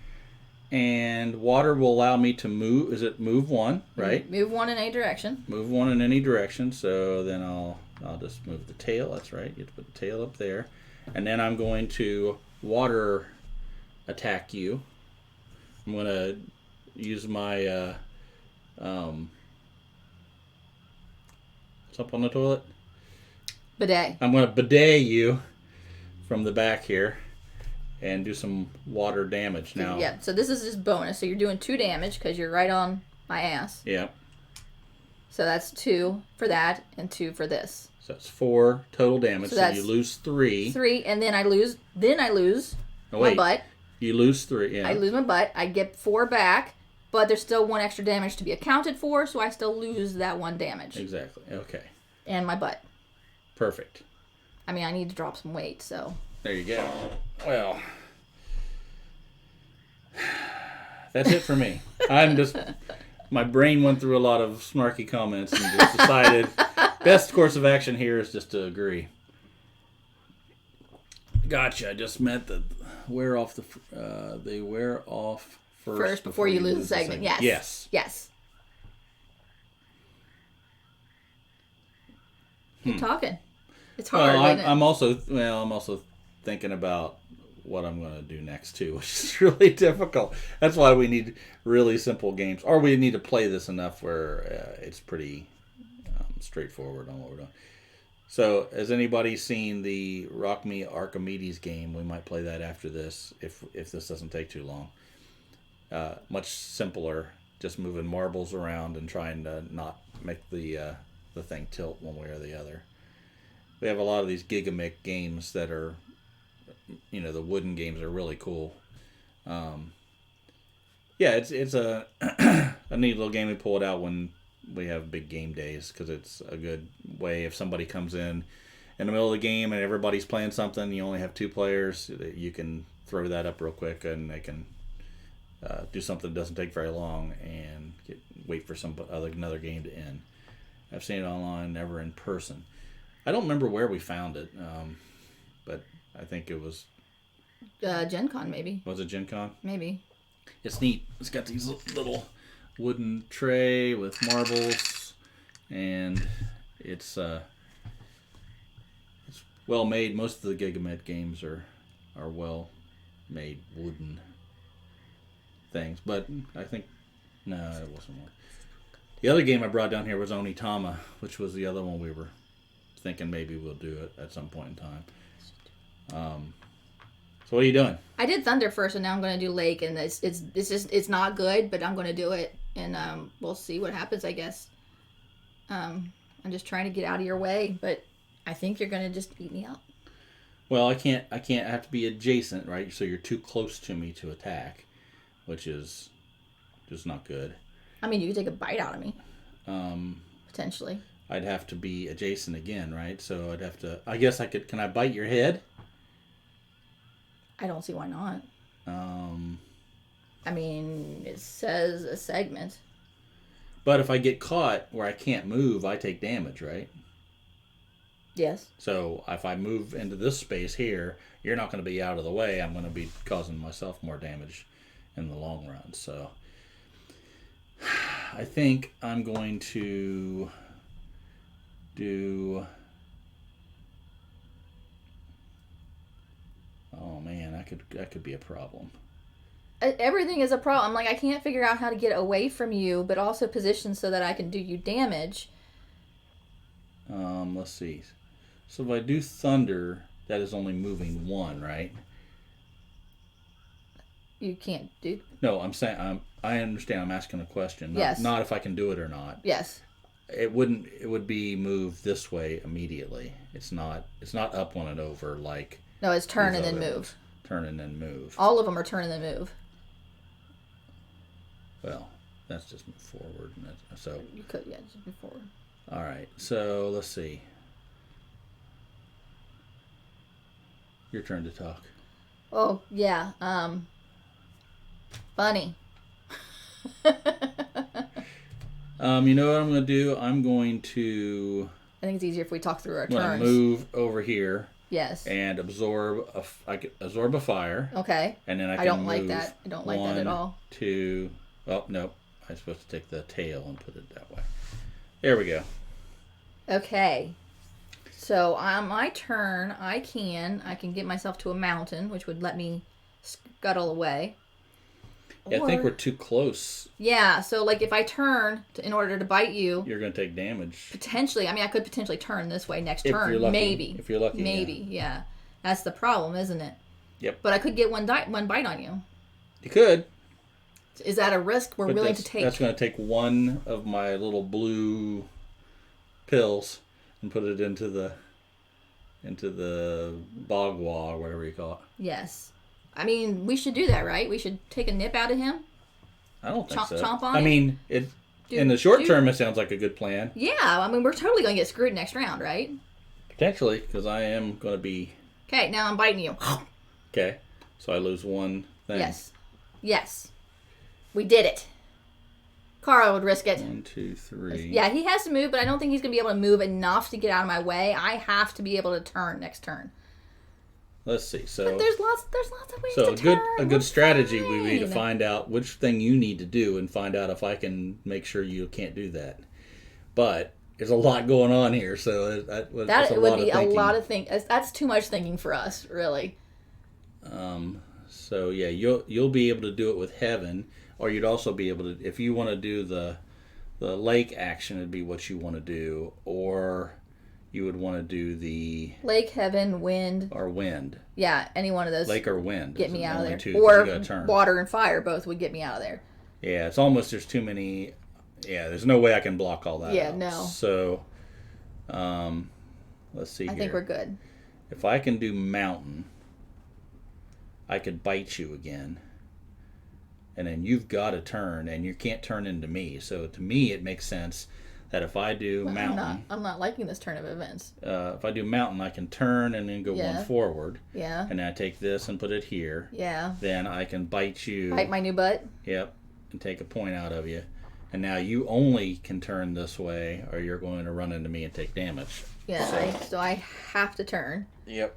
and water will allow me to move. Is it move 1, right? Move 1 in any direction. Move 1 in any direction. So then I'll just move the tail. That's right. You have to put the tail up there, and then I'm going to water attack you. I'm going to use my what's up on the toilet? Bidet. I'm going to bidet you from the back here and do some water damage now. Yeah, so this is just bonus. So you're doing 2 damage because you're right on my ass. Yeah. So that's 2 for that and 2 for this. So that's 4 total damage. So you lose 3. 3, and then I lose my butt. You lose 3, yeah. I lose my butt. I get 4 back, but there's still 1 extra damage to be accounted for, so I still lose that 1 damage. Exactly. Okay. And my butt. Perfect. I mean, I need to drop some weight, so. There you go. Well, that's it for me. My brain went through a lot of snarky comments and just decided best course of action here is just to agree. Gotcha. I just meant that they wear off first before you lose the segment. Yes. Yes. Keep talking. It's hard. Well, I'm also thinking about what I'm going to do next too, which is really difficult. That's why we need really simple games, or we need to play this enough where it's pretty straightforward on what we're doing. So, has anybody seen the Rock Me Archimedes game? We might play that after this, if this doesn't take too long. Much simpler, just moving marbles around and trying to not make the thing tilt one way or the other. We have a lot of these Gigamic games that are, the wooden games are really cool. Yeah, it's a a neat little game. We pull it out when we have big game days because it's a good way if somebody comes in the middle of the game and everybody's playing something. You only have two players. You can throw that up real quick and they can do something that doesn't take very long and wait for another game to end. I've seen it online, never in person. I don't remember where we found it, but I think it was Gen Con, maybe. Was it Gen Con? Maybe. It's neat. It's got these little wooden tray with marbles, and it's well made. Most of the Gigamed games are well made wooden things, but I think no, it wasn't one. The other game I brought down here was Onitama, which was the other one we were thinking maybe we'll do it at some point in time. So what are you doing? I did Thunder first, and now I'm going to do Lake, and it's not good, but I'm going to do it, and we'll see what happens, I guess. I'm just trying to get out of your way, but I think you're going to just beat me up. Well, I can't. I have to be adjacent, right? So you're too close to me to attack, which is just not good. I mean, you could take a bite out of me. Potentially. I'd have to be adjacent again, right? So I'd have to. I guess I could. Can I bite your head? I don't see why not. I mean, it says a segment. But if I get caught where I can't move, I take damage, right? Yes. So if I move into this space here, you're not going to be out of the way. I'm going to be causing myself more damage in the long run. So I think I'm going to do... Oh man, that could be a problem. Everything is a problem. Like, I can't figure out how to get away from you, but also position so that I can do you damage. Let's see. So if I do Thunder, that is only moving one, right? You can't do... No, I'm saying I understand. I'm asking a question. Yes. Not if I can do it or not. Yes. It wouldn't. It would be moved this way immediately. It's not up one and over like. No, it's turn and then move. Turn and then move. All of them are turn and then move. Well, that's just move forward. So you could, yeah, just move forward. All right. So let's see. Your turn to talk. Oh yeah. Funny. You know what I'm going to do? I'm going to... I think it's easier if we talk through our turns. I'm going to move over here. Yes. And absorb a fire. Okay. And then I don't like that. I don't like that at all. 2... Oh, no. I'm supposed to take the tail and put it that way. There we go. Okay. So on my turn, I can get myself to a mountain, which would let me scuttle away. Yeah, I think we're too close. Yeah, so like if I turn in order to bite you, you're going to take damage. Potentially. I mean, I could potentially turn this way next turn. You're lucky. Maybe. If you're lucky. Maybe, yeah. That's the problem, isn't it? Yep. But I could get one bite on you. You could. Is that a risk we're willing to take? That's going to take one of my little blue pills and put it into the bog wall or whatever you call it. Yes. I mean, we should do that, right? We should take a nip out of him. I don't think so. Chomp on I mean, in the short term, it sounds like a good plan. Yeah, I mean, we're totally going to get screwed next round, right? Potentially, because I am going to be... Okay, now I'm biting you. Okay, so I lose one thing. Yes. Yes. We did it. Carl would risk it. 1, 2, 3. Yeah, he has to move, but I don't think he's going to be able to move enough to get out of my way. I have to be able to turn next turn. Let's see. So but there's lots of ways to turn. So a good strategy would be to find out which thing you need to do and find out if I can make sure you can't do that. But there's a lot going on here, so that would be a lot of thinking. That's too much thinking for us, really. So yeah, you'll be able to do it with Heaven, or you'd also be able to, if you want to do the lake action, it'd be what you want to do, or you would want to do the... Lake, Heaven, Wind. Or Wind. Yeah, any one of those. Lake or Wind. Get me out of there. Two, or Water and Fire both would get me out of there. Yeah, it's almost, there's too many... Yeah, there's no way I can block all that out. No. So, let's see here. I think we're good. If I can do Mountain, I could bite you again. and then you've got to turn, and you can't turn into me. So to me, it makes sense that if I do Well, mountain, I'm not liking this turn of events. if I do mountain, I can turn and then go one forward. Yeah. And then I take this and put it here. Yeah. Then I can bite you. Bite my new butt. Yep. And take a point out of you. And now you only can turn this way, or you're going to run into me and take damage. Yeah. So I have to turn. Yep.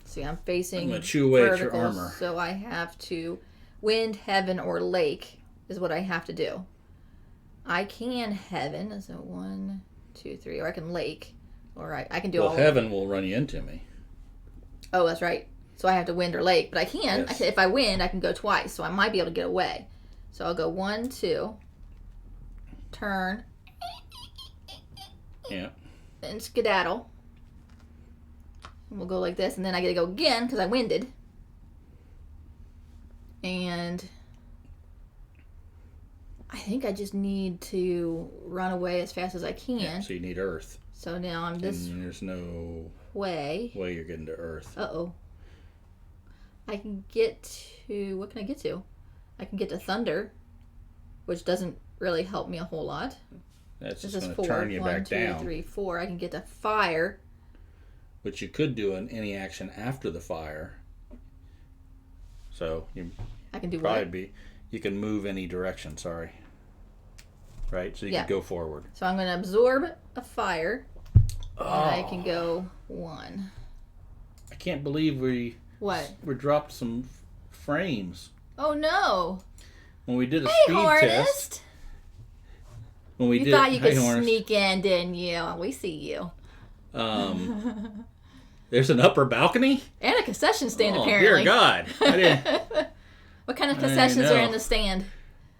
See, I'm facing I'm going to chew away at your vertical, armor. so I have to wind, heaven, or lake is what I have to do. I can heaven, so 1, 2, 3, or I can lake, or I can do all. Well, heaven will run you into me. Oh, that's right. So I have to wind or lake, but I can. Yes. If I wind, I can go twice, so I might be able to get away. So I'll go 1, 2, turn, Yeah. and skedaddle. And we'll go like this, and then I get to go again because I winded. And I think I just need to run away as fast as I can. Yeah, so you need earth. So now I'm this And there's no way. way you're getting to earth. Uh-oh. I can get to... What can I get to? I can get to thunder, which doesn't really help me a whole lot. That's This just is going to 4. turn you 1, back 2, down. 3, 4. I can get to fire. Which you could do in any action after the fire. So you I can do probably what? be... You can move any direction, sorry. Right? So you Yeah. can go forward. So I'm going to absorb a fire. Oh, And I can go 1. I can't believe we dropped some frames. Oh no! When we did a Hey, speed Hornist! test. When we You did, thought you could Hey, Hornist. sneak in, didn't you? We see you. There's an upper balcony? And a concession stand, Oh, apparently. dear God. I didn't, What kind of I concessions are know. in the stand?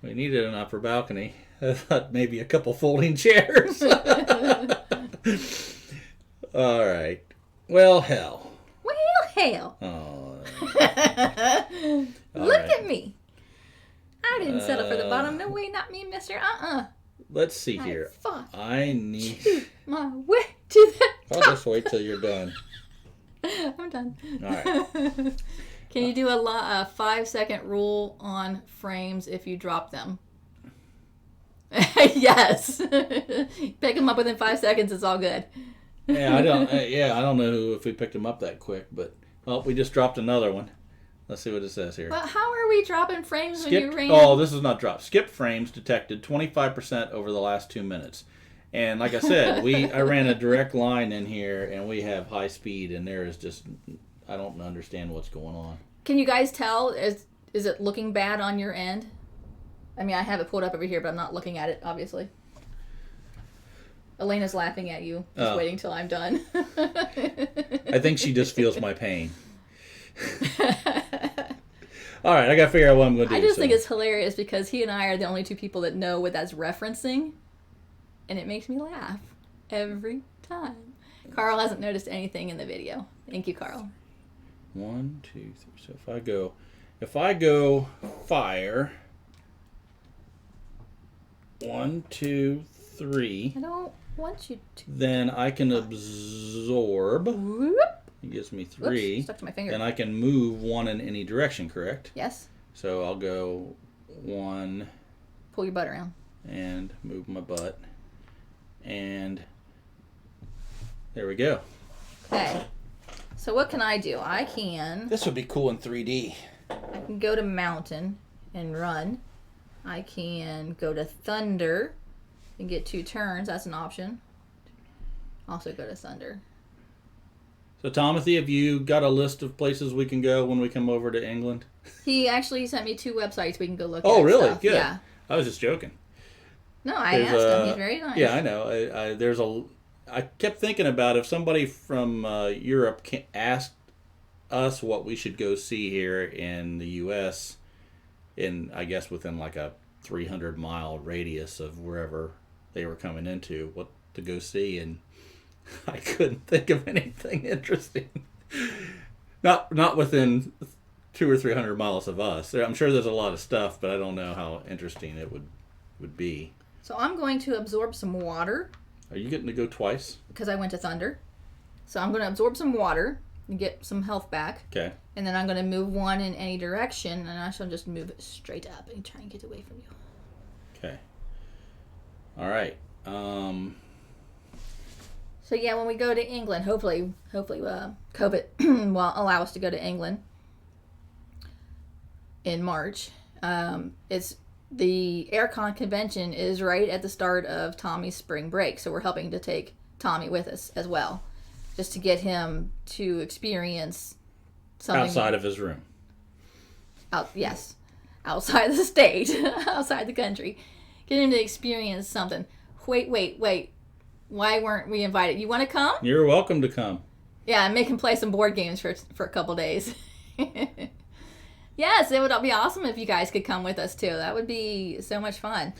we needed an upper balcony. I thought maybe a couple folding chairs. All right. Well, hell. Well, hell. Oh. Look right. at me. I didn't settle for the bottom. No way, not me, mister. Let's see I here. fought I need... my way to the I'll top. just wait till you're done. I'm done. All right. Can you do a 5-second rule on frames if you drop them? Yes. Pick them up within 5 seconds. It's all good. Yeah, I don't know if we picked them up that quick, but we just dropped another one. Let's see what it says here. But how are we dropping frames when you ran? Oh, this is not dropped. Skipped frames detected 25% over the last 2 minutes. And like I said, I ran a direct line in here, and we have high speed, and there is just, I don't understand what's going on. Can you guys tell? Is it looking bad on your end? I mean, I have it pulled up over here, but I'm not looking at it, obviously. Elena's laughing at you, just waiting till I'm done. I think she just feels my pain. All right, I got to figure out what I'm going to do. I just think it's hilarious because he and I are the only 2 people that know what that's referencing, and it makes me laugh every time. Carl hasn't noticed anything in the video. Thank you, Carl. 1, 2, 3. So if I go fire, 1, 2, 3. I don't want you to. Then I can absorb. Whoop. It gives me Oops, 3. stuck to my finger. Then I can move 1 in any direction, correct? Yes. So I'll go 1 Pull your butt around. and move my butt. And there we go. Okay. So what can I do? I can This would be cool in 3D. go to mountain and run. I can go to thunder and get 2 turns. That's an option. Also go to thunder. So, Timothy, have you got a list of places we can go when we come over to England? He actually sent me 2 websites we can go look at. Oh, really? Stuff. Good. Yeah. I was just joking. No, I asked him. He's very nice. Yeah, I know. I kept thinking about if somebody from Europe asked us what we should go see here in the U.S. I guess within like a 300-mile radius of wherever they were coming into, what to go see, and I couldn't think of anything interesting. Not within 200 or 300 miles of us. I'm sure there's a lot of stuff, but I don't know how interesting it would be. So I'm going to absorb some water Are you getting to go twice? because I went to thunder. So I'm going to absorb some water and get some health back. Okay. And then I'm going to move one in any direction, and I shall just move it straight up and try and get away from you. Okay. All right. So yeah, when we go to England, hopefully, COVID will allow us to go to England in March. It's the AirCon convention is right at the start of Tommy's spring break, so we're helping to take Tommy with us as well, just to get him to experience something Outside of his room. Yes, outside the state, outside the country, get him to experience something. Wait. Why weren't we invited? You want to come? You're welcome to come. Yeah, and make him play some board games for a couple days. Yes, it would be awesome if you guys could come with us too. That would be so much fun.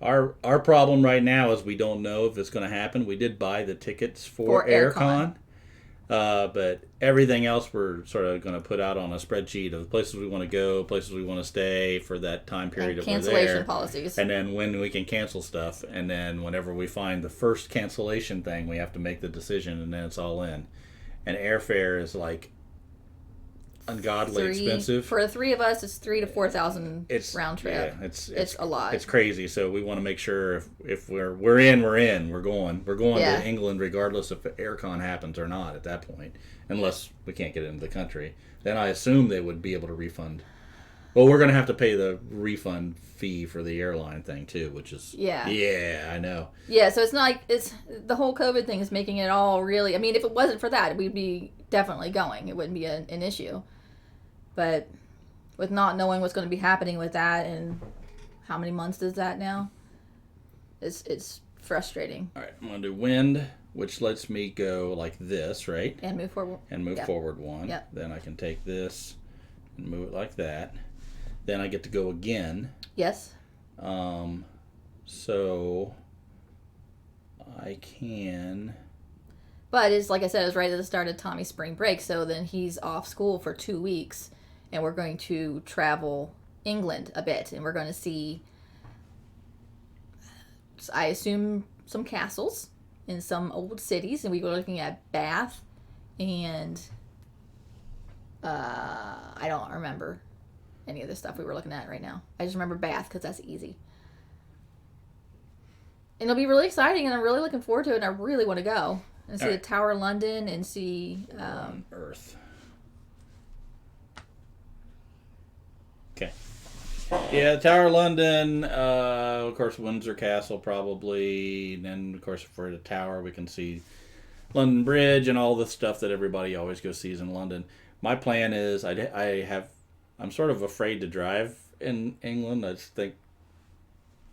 Our problem right now is we don't know if it's going to happen. We did buy the tickets for AirCon. But everything else we're sort of going to put out on a spreadsheet of places we want to go, places we want to stay for that time period of cancellation policies. And then when we can cancel stuff. And then whenever we find the first cancellation thing, we have to make the decision, and then it's all in. And airfare is like ungodly expensive. For the three of us, it's $3,000 to $4,000 round trip. Yeah, it's a lot. It's crazy. So we want to make sure if we're in. We're going to England regardless if AirCon happens or not at that point, unless we can't get into the country. Then I assume they would be able to refund. Well, we're going to have to pay the refund fee for the airline thing too, which is yeah, I know. Yeah, so it's not like it's the whole COVID thing is making it all really. I mean, if it wasn't for that, we'd be definitely going. It wouldn't be an issue. But with not knowing what's going to be happening with that, and how many months is that now? It's frustrating. All right, I'm going to do wind, which lets me go like this, right? And move forward. And move forward one. Yep. Then I can take this and move it like that. Then I get to go again. Yes. So I can. But it's like I said, it's right at the start of Tommy's spring break, so then he's off school for 2 weeks, and we're going to travel England a bit, and we're going to see, I assume, some castles in some old cities, and we were looking at Bath, and I don't remember any of the stuff we were looking at right now. I just remember Bath because that's easy. And it'll be really exciting, and I'm really looking forward to it, and I really want to go. And see the Tower of London and see... Earth. Okay. Yeah, Tower of London, of course, Windsor Castle probably. And then, of course, for the tower, we can see London Bridge and all the stuff that everybody always goes sees in London. My plan is I'm sort of afraid to drive in England. I just think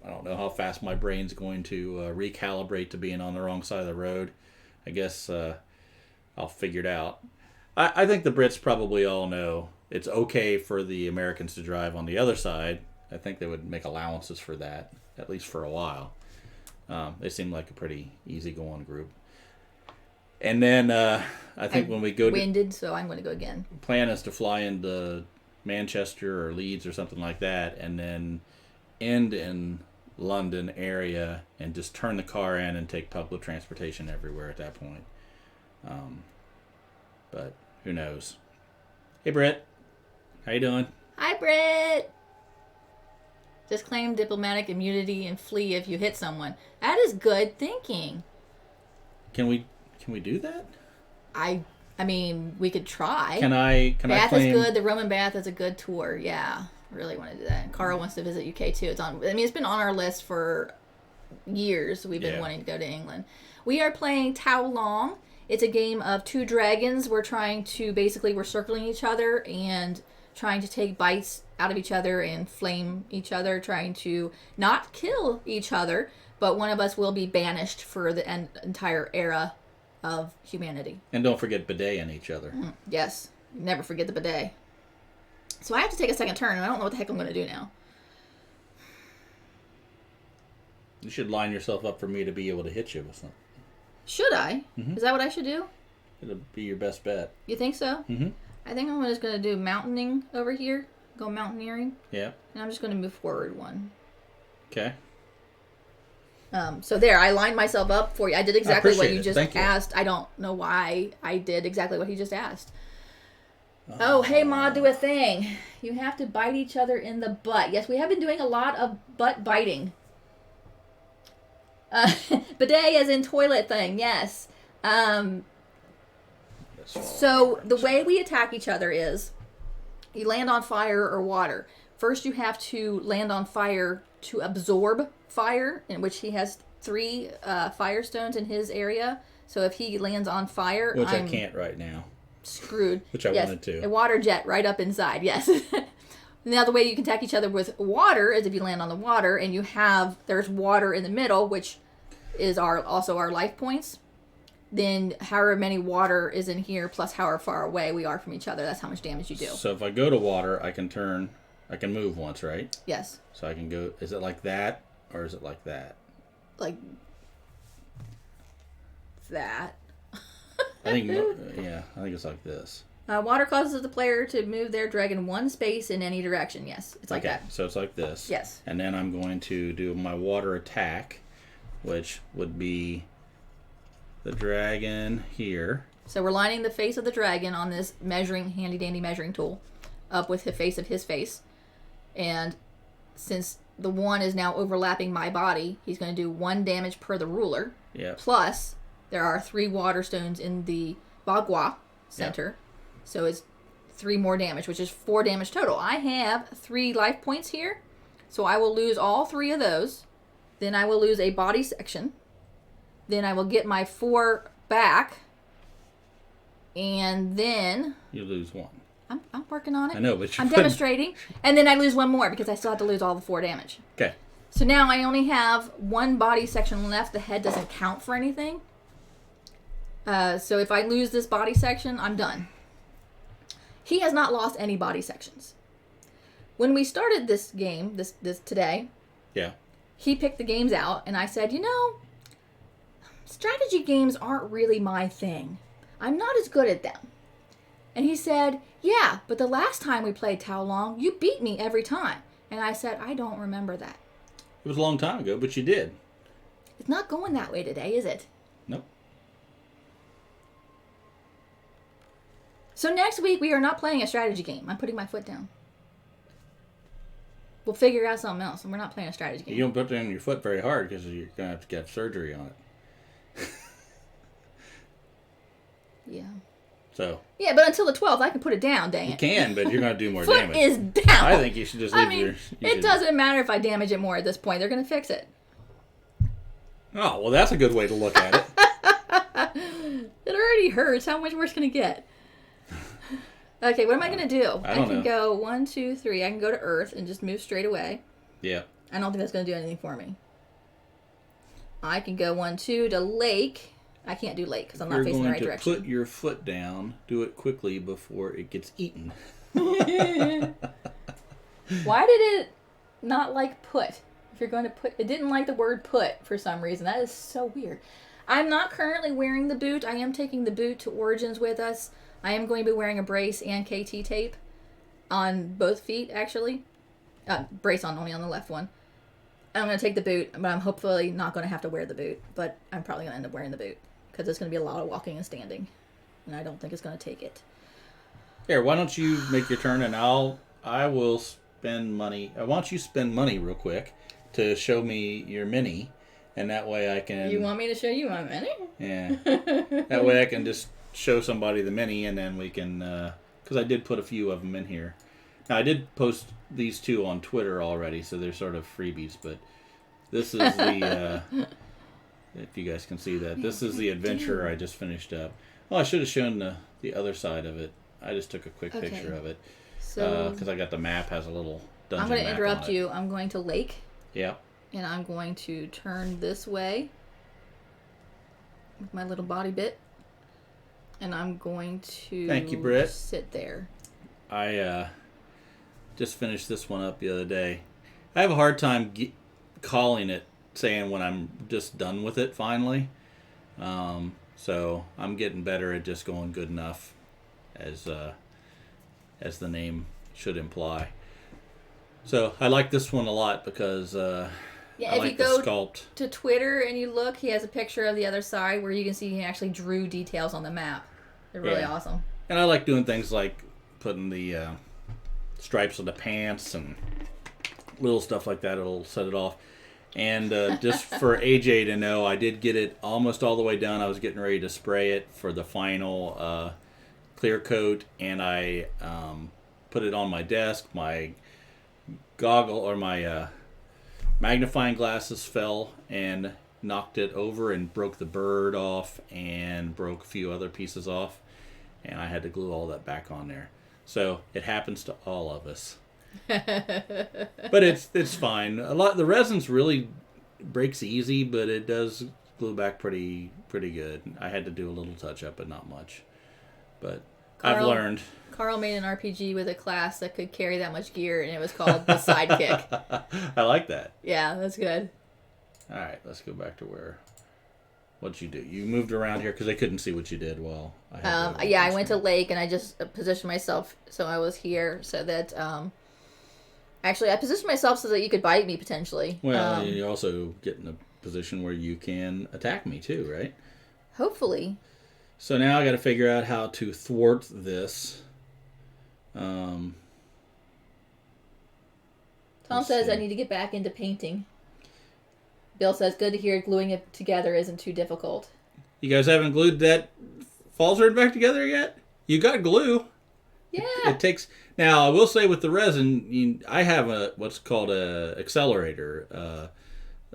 I don't know how fast my brain's going to recalibrate to being on the wrong side of the road. I guess I'll figure it out. I think the Brits probably all know it's okay for the Americans to drive on the other side. I think they would make allowances for that, at least for a while. They seem like a pretty easygoing group. And then I think when we go winded, so I'm going to go again. Plan is to fly into Manchester or Leeds or something like that, and then end in London area and just turn the car in and take public transportation everywhere at that point. But who knows? Hey, Britt. How you doing? Hi, Britt. Just claim diplomatic immunity and flee if you hit someone. That is good thinking. Can we do that? I mean, we could try. Can I claim... Bath is good. The Roman Bath is a good tour. Yeah. Really want to do that. Carl wants to visit UK too. It's been on our list for years. We've been wanting to go to England. We are playing Tao Long. It's a game of two dragons. We're circling each other and trying to take bites out of each other and flame each other, trying to not kill each other, but one of us will be banished for the entire era of humanity. And don't forget bidet in each other. Yes. Never forget the bidet. So I have to take a second turn, and I don't know what the heck I'm going to do now. You should line yourself up for me to be able to hit you with something. Should I? Mm-hmm. Is that what I should do? It'll be your best bet. You think so? Mm-hmm. I think I'm just going to do mountaining over here. Go mountaineering. Yeah. And I'm just going to move forward one. Okay. So there, I lined myself up for you. I did exactly what you just Thank you. asked. I don't know why I did exactly what he just asked. Oh, hey, Ma, do a thing. You have to bite each other in the butt. Yes, we have been doing a lot of butt biting. Bidet as in toilet thing, yes. So the way we attack each other is you land on fire or water. First, you have to land on fire to absorb fire, in which he has 3 fire stones in his area. So if he lands on fire, which I'm I can't right now. Screwed. Which I wanted to. A water jet right up inside, yes. Now the way you can attack each other with water is if you land on the water and there's water in the middle, which is also our life points. Then however many water is in here plus however far away we are from each other, that's how much damage you do. So if I go to water, I can move once, right? Yes. So I can go, is it like that or is it like that? Like that. I think it's like this. Water causes the player to move their dragon 1 space in any direction. Yes, it's like that. So it's like this. Yes. And then I'm going to do my water attack, which would be the dragon here. So we're lining the face of the dragon on this handy dandy measuring tool up with the face of his face. And since the 1 is now overlapping my body, he's going to do 1 damage per the ruler. Yeah. Plus, there are 3 water stones in the bagua center. Yep. So it's 3 more damage, which is 4 damage total. I have 3 life points here. So I will lose all 3 of those. Then I will lose a body section. Then I will get my 4 back. And then... You lose 1. I'm working on it. I know, but I'm demonstrating. And then I lose 1 more because I still have to lose all the 4 damage. Okay. So now I only have 1 body section left. The head doesn't count for anything. So if I lose this body section, I'm done. He has not lost any body sections. When we started this game, this today, yeah, he picked the games out, and I said, strategy games aren't really my thing. I'm not as good at them. And he said, yeah, but the last time we played Tao Long, you beat me every time. And I said, I don't remember that. It was a long time ago, but you did. It's not going that way today, is it? Nope. So next week, we are not playing a strategy game. I'm putting my foot down. We'll figure out something else, and we're not playing a strategy game. You don't put down your foot very hard because you're going to have to get surgery on it. Yeah. So. Yeah, but until the 12th, I can put it down, dang it. You can, but you're going to do more foot damage. Foot is down. I think you should just leave it doesn't matter if I damage it more at this point. They're going to fix it. Oh, well, that's a good way to look at it. It already hurts. How much worse can it get? Okay, what am I going to do? I can go 1, 2, 3. I can go to Earth and just move straight away. Yeah. I don't think that's going to do anything for me. I can go 1, 2 to Lake. I can't do Lake because I'm not facing the right direction. Put your foot down. Do it quickly before it gets eaten. Why did it not like put? If you're going to put... It didn't like the word put for some reason. That is so weird. I'm not currently wearing the boot. I am taking the boot to Origins with us. I am going to be wearing a brace and KT tape on both feet, actually. Brace only on the left one. I'm going to take the boot, but I'm hopefully not going to have to wear the boot. But I'm probably going to end up wearing the boot because it's going to be a lot of walking and standing. And I don't think it's going to take it. Here, why don't you make your turn and I will spend money. I want you to spend money real quick to show me your mini. And that way I can... You want me to show you my mini? Yeah. That way I can just show somebody the mini and then we can... Because I did put a few of them in here. Now, I did post these 2 on Twitter already, so they're sort of freebies. But this is the... if you guys can see that. This is the adventure I just finished up. Well, I should have shown the other side of it. I just took a quick picture of it. So... Because I got the map, has a little dungeon I'm going to map interrupt on it. you. I'm going to Lake. Yeah. And I'm going to turn this way with my little body bit. And I'm going to Thank you, Britt. Sit there. I just finished this one up the other day. I have a hard time calling it, saying when I'm just done with it finally. So I'm getting better at just going good enough, as the name should imply. So I like this one a lot because yeah, I if like you the go sculpt. to Twitter and you look, he has a picture of the other side where you can see he actually drew details on the map. They're really awesome. And I like doing things like putting the stripes on the pants and little stuff like that. It'll set it off. And just for AJ to know, I did get it almost all the way done. I was getting ready to spray it for the final clear coat, and I put it on my desk. My my magnifying glasses fell and knocked it over and broke the bird off and broke a few other pieces off, and I had to glue all that back on there. So it happens to all of us. But it's fine. The resin's really breaks easy, but it does glue back pretty good. I had to do a little touch up, but not much. But I've learned. Carl made an RPG with a class that could carry that much gear, and it was called the Sidekick. I like that. Yeah, that's good. All right, let's go back to what'd you do? You moved around here because I couldn't see what you did while I had I went to Lake, and I just positioned myself so I was here so that actually I positioned myself so that you could bite me potentially. Well, you also get in a position where you can attack me too, right? Hopefully. So now I got to figure out how to thwart this. Tom says I need to get back into painting. Bill says, good to hear gluing it together isn't too difficult. You guys haven't glued that false red back together yet? You got glue. Yeah. It takes... Now, I will say with the resin, I have what's called a accelerator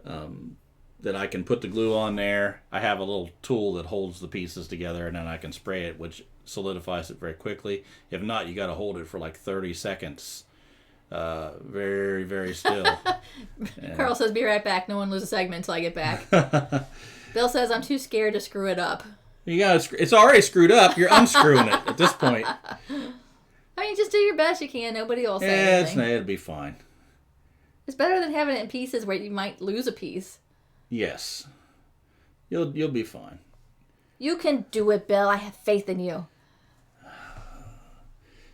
that I can put the glue on there. I have a little tool that holds the pieces together, and then I can spray it, which solidifies it very quickly. If not, you got to hold it for like 30 seconds. Very, very still. Carl says, be right back. No one lose a segment until I get back. Bill says, I'm too scared to screw it up. It's already screwed up. You're unscrewing it at this point. I mean, just do your best you can. Nobody will say anything. It'll be fine. It's better than having it in pieces where you might lose a piece. Yes. You'll be fine. You can do it, Bill. I have faith in you.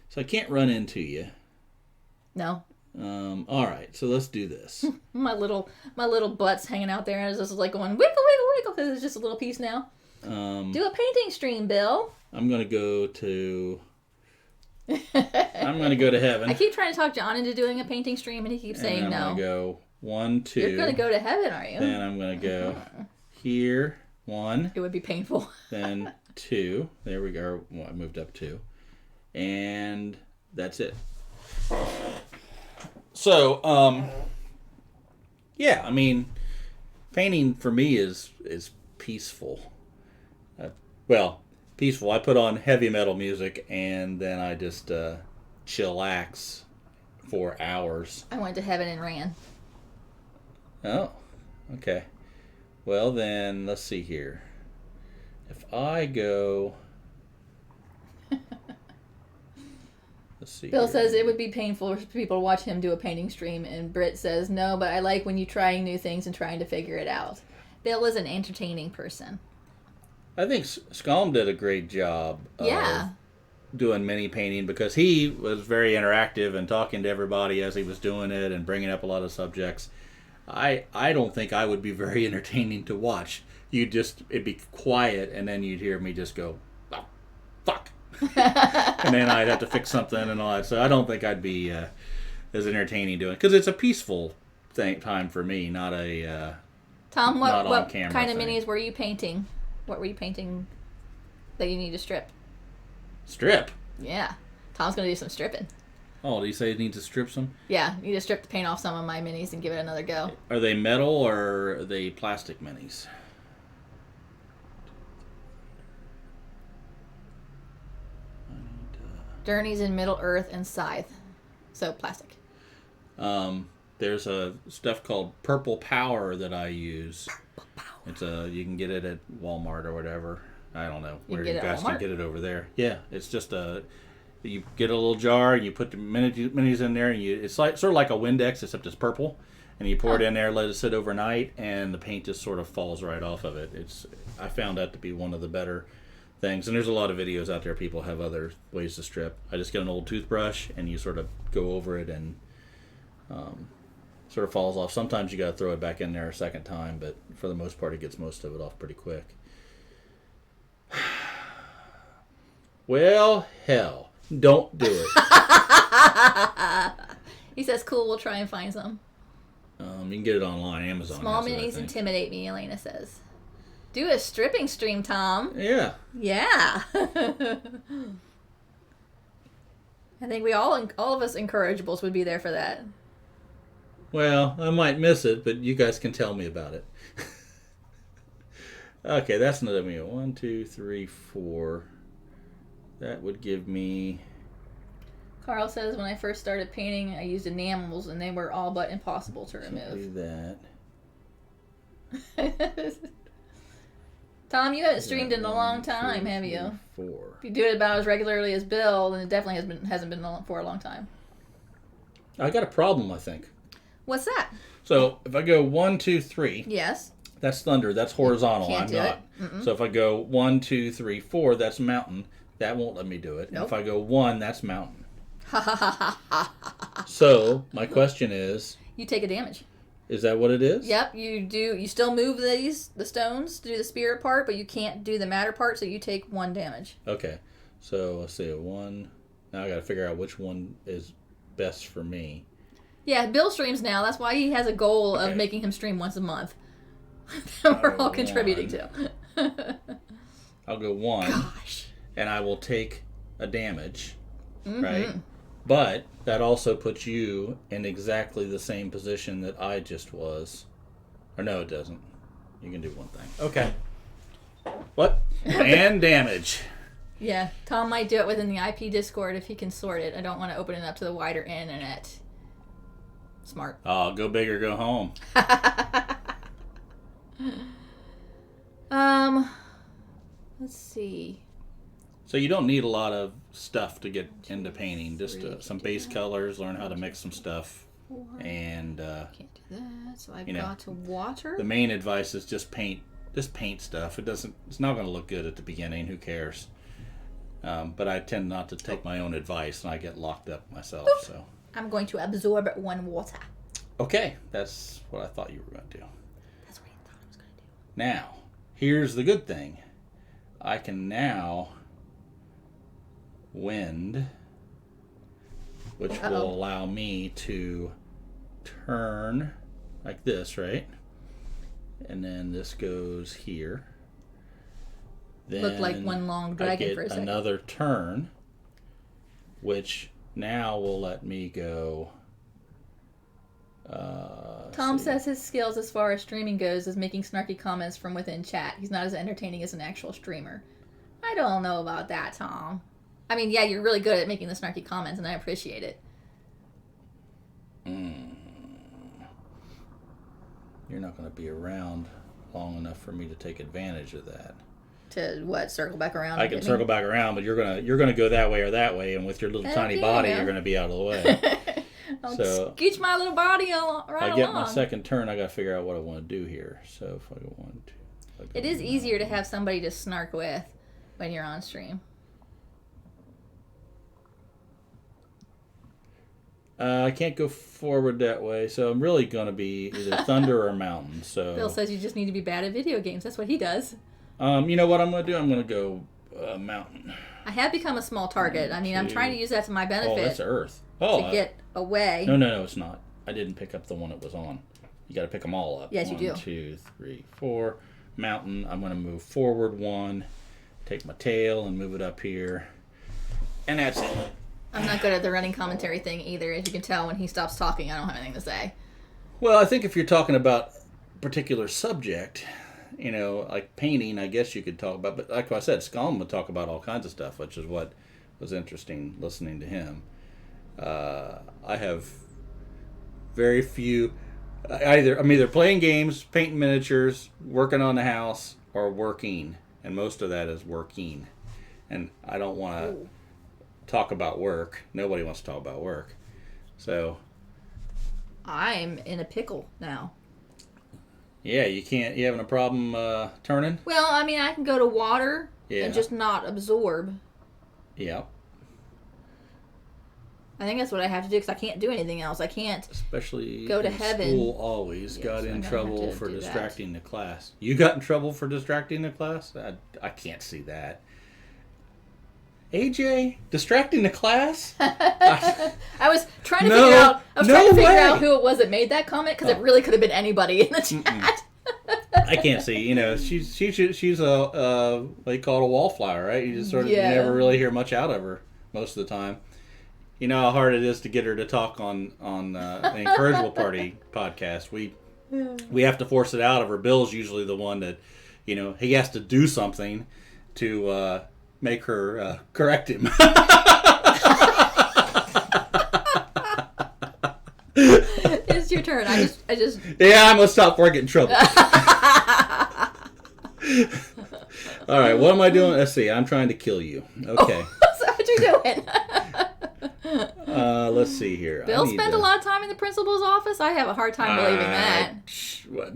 So I can't run into you. No. All right, so let's do this. my little butt's hanging out there, and it's just like going wiggle, wiggle, wiggle, because it's just a little piece now. Do a painting stream, Bill. I'm gonna go to heaven. I keep trying to talk John into doing a painting stream, and he keeps saying no. I'm gonna go 1, 2. You're gonna go to heaven, are you? Then I'm gonna go here 1. It would be painful. Then 2. There we go. Well, I moved up 2, and that's it. So, yeah, I mean, painting for me is peaceful. Peaceful. I put on heavy metal music, and then I just chillax for hours. I went to heaven and ran. Oh, okay. Well, then, let's see here. If I go... Let's see. Bill says it would be painful for people to watch him do a painting stream, and Britt says, no, but I like when you're trying new things and trying to figure it out. Bill is an entertaining person. I think Scalm did a great job of doing mini painting because he was very interactive and talking to everybody as he was doing it and bringing up a lot of subjects. I don't think I would be very entertaining to watch. It'd be quiet, and then you'd hear me just go, oh, fuck. And then I'd have to fix something and all that. So I don't think I'd be as entertaining doing it because it's a peaceful time for me, not a Tom, what kind of thing. minis were you painting? What were you painting that you need to strip? Strip? Yeah. Tom's going to do some stripping. Oh, do you say you need to strip some? Yeah, you need to strip the paint off some of my minis and give it another go. Are they metal or are they plastic minis? Journeys in Middle Earth and Scythe. So, plastic. There's a stuff called Purple Power that I use. Purple Power. It's you can get it at Walmart or whatever. I don't know You where can you get it at guys can Walmart? get it over there. Yeah, it's just you get a little jar and you put the minis in there and it's like sort of like a Windex except it's purple, and you pour it in there, let it sit overnight, and the paint just sort of falls right off of it. I found that to be one of the better things, and there's a lot of videos out there. People have other ways to strip. I just get an old toothbrush and you sort of go over it and sort of falls off. Sometimes you got to throw it back in there a second time, but for the most part, it gets most of it off pretty quick. Well, hell. Don't do it. He says, cool, we'll try and find some. You can get it online. Amazon. Small has it, I minis think. intimidate me, Elena says. Do a stripping stream, Tom. Yeah. Yeah. I think all of us incorrigibles would be there for that. Well, I might miss it, but you guys can tell me about it. Okay, that's another meal. 1, 2, 3, 4. That would give me... Carl says, when I first started painting, I used enamels, and they were all but impossible to remove. Do that. Tom, you haven't streamed in a long time, have you? 4. If you do it about as regularly as Bill, then it definitely hasn't been for a long time. I got a problem, I think. What's that? So, if I go 1, 2, 3... Yes. That's thunder. That's horizontal. Can't I'm do not. it. So if I go 1, 2, 3, 4, that's mountain. That won't let me do it. Nope. If I go 1, that's mountain. So my question is... You take a damage. Is that what it is? Yep, you do. You still move the stones to do the spirit part, but you can't do the matter part, so you take 1 damage. Okay. So let's see. 1... Now I got to figure out which one is best for me. Yeah, Bill streams now. That's why he has a goal of making him stream once a month. That we're all contributing to. I'll go 1. Gosh. And I will take a damage, right? But that also puts you in exactly the same position that I just was. Or no, it doesn't. You can do one thing. Okay. What? And damage. Yeah, Tom might do it within the IP Discord if he can sort it. I don't want to open it up to the wider internet. Smart. Oh, go big or go home. Let's see. So you don't need a lot of stuff to get into painting. Just some base colors, learn how to mix some stuff, and can't do that. So I've got to water. The main advice is just paint. Just paint stuff. It's not going to look good at the beginning. Who cares? But I tend not to take my own advice, and I get locked up myself. Boop. So I'm going to absorb 1 water. Okay, that's what I thought you were going to do. That's what I thought I was going to do. Now, here's the good thing. I can now wind, which will allow me to turn like this, right? And then this goes here. Then looked like one long dragon for a second. Another turn, which now will let me go. Tom says his skills as far as streaming goes is making snarky comments from within chat. He's not as entertaining as an actual streamer. I don't know about that, Tom. I mean, yeah, you're really good at making the snarky comments, and I appreciate it. You're not going to be around long enough for me to take advantage of that. To what? Circle back around? I can circle back around, but you're gonna go that way or that way, and with your little tiny body, you're gonna be out of the way. I'll so scooch my little body right along. I get my second turn. I got to figure out what I want to do here. So if I go 1, 2, it is easier to have somebody to snark with when you're on stream. I can't go forward that way, so I'm really gonna be either thunder or mountain. So Bill says you just need to be bad at video games. That's what he does. You know what I'm gonna do? I'm gonna go mountain. I have become a small target. I mean, I'm trying to use that to my benefit. Oh, that's Earth. To get away. No, it's not. I didn't pick up the one it was on. You got to pick them all up. Yes, you do. 1, 2, 3, 4. Mountain. I'm going to move forward 1. Take my tail and move it up here. And that's it. I'm not good at the running commentary thing either. As you can tell, when he stops talking, I don't have anything to say. Well, I think if you're talking about a particular subject, like painting, I guess you could talk about. But like I said, Scalm would talk about all kinds of stuff, which is what was interesting listening to him. I have very few. I'm either playing games, painting miniatures, working on the house, or working, and most of that is working. And I don't want to talk about work. Nobody wants to talk about work. So I'm in a pickle now. Yeah, you can't. You having a problem turning? Well, I mean, I can go to water and just not absorb. Yeah. I think that's what I have to do because I can't do anything else. I can't Especially go to heaven. School always got in trouble for distracting the class. You got in trouble for distracting the class? I can't see that. AJ distracting the class? I was trying to No, figure out. I was no trying to figure way. out who it was that made that comment because it really could have been anybody in the chat. I can't see. You know, she's a what you call it, a wallflower, right? You just sort of you never really hear much out of her most of the time. You know how hard it is to get her to talk on the Encourageable Party podcast. We have to force it out of her. Bill's usually the one that, you know, he has to do something to make her correct him. It's your turn. I just. Yeah, I'm gonna stop before I get in trouble. All right, what am I doing? Let's see. I'm trying to kill you. Okay. So what you doing? Let's see here. Bill spent a lot of time in the principal's office. I have a hard time believing that.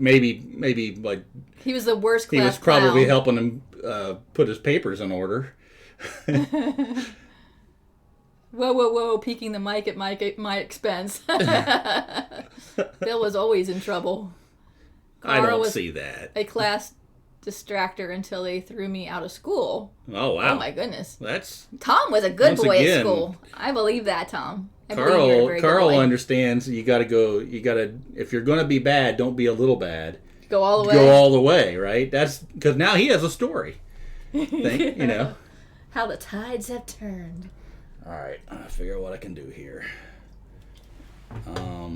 Maybe like He was the worst class he was probably clown. helping him put his papers in order. Whoa, peeking the mic at my expense. Bill was always in trouble. I Carl don't was see that. a class distractor until they threw me out of school. Oh wow! Oh my goodness. That's Tom was a good Once boy again, at school. I believe that, Tom. I believe you're a very good Carl boy. understands. You got to go. You got to if you're going to be bad, don't be a little bad. Go all the way. Go all the way, right? That's because now he has a story. Think, you know. How the tides have turned. All right, I figure out what I can do here. I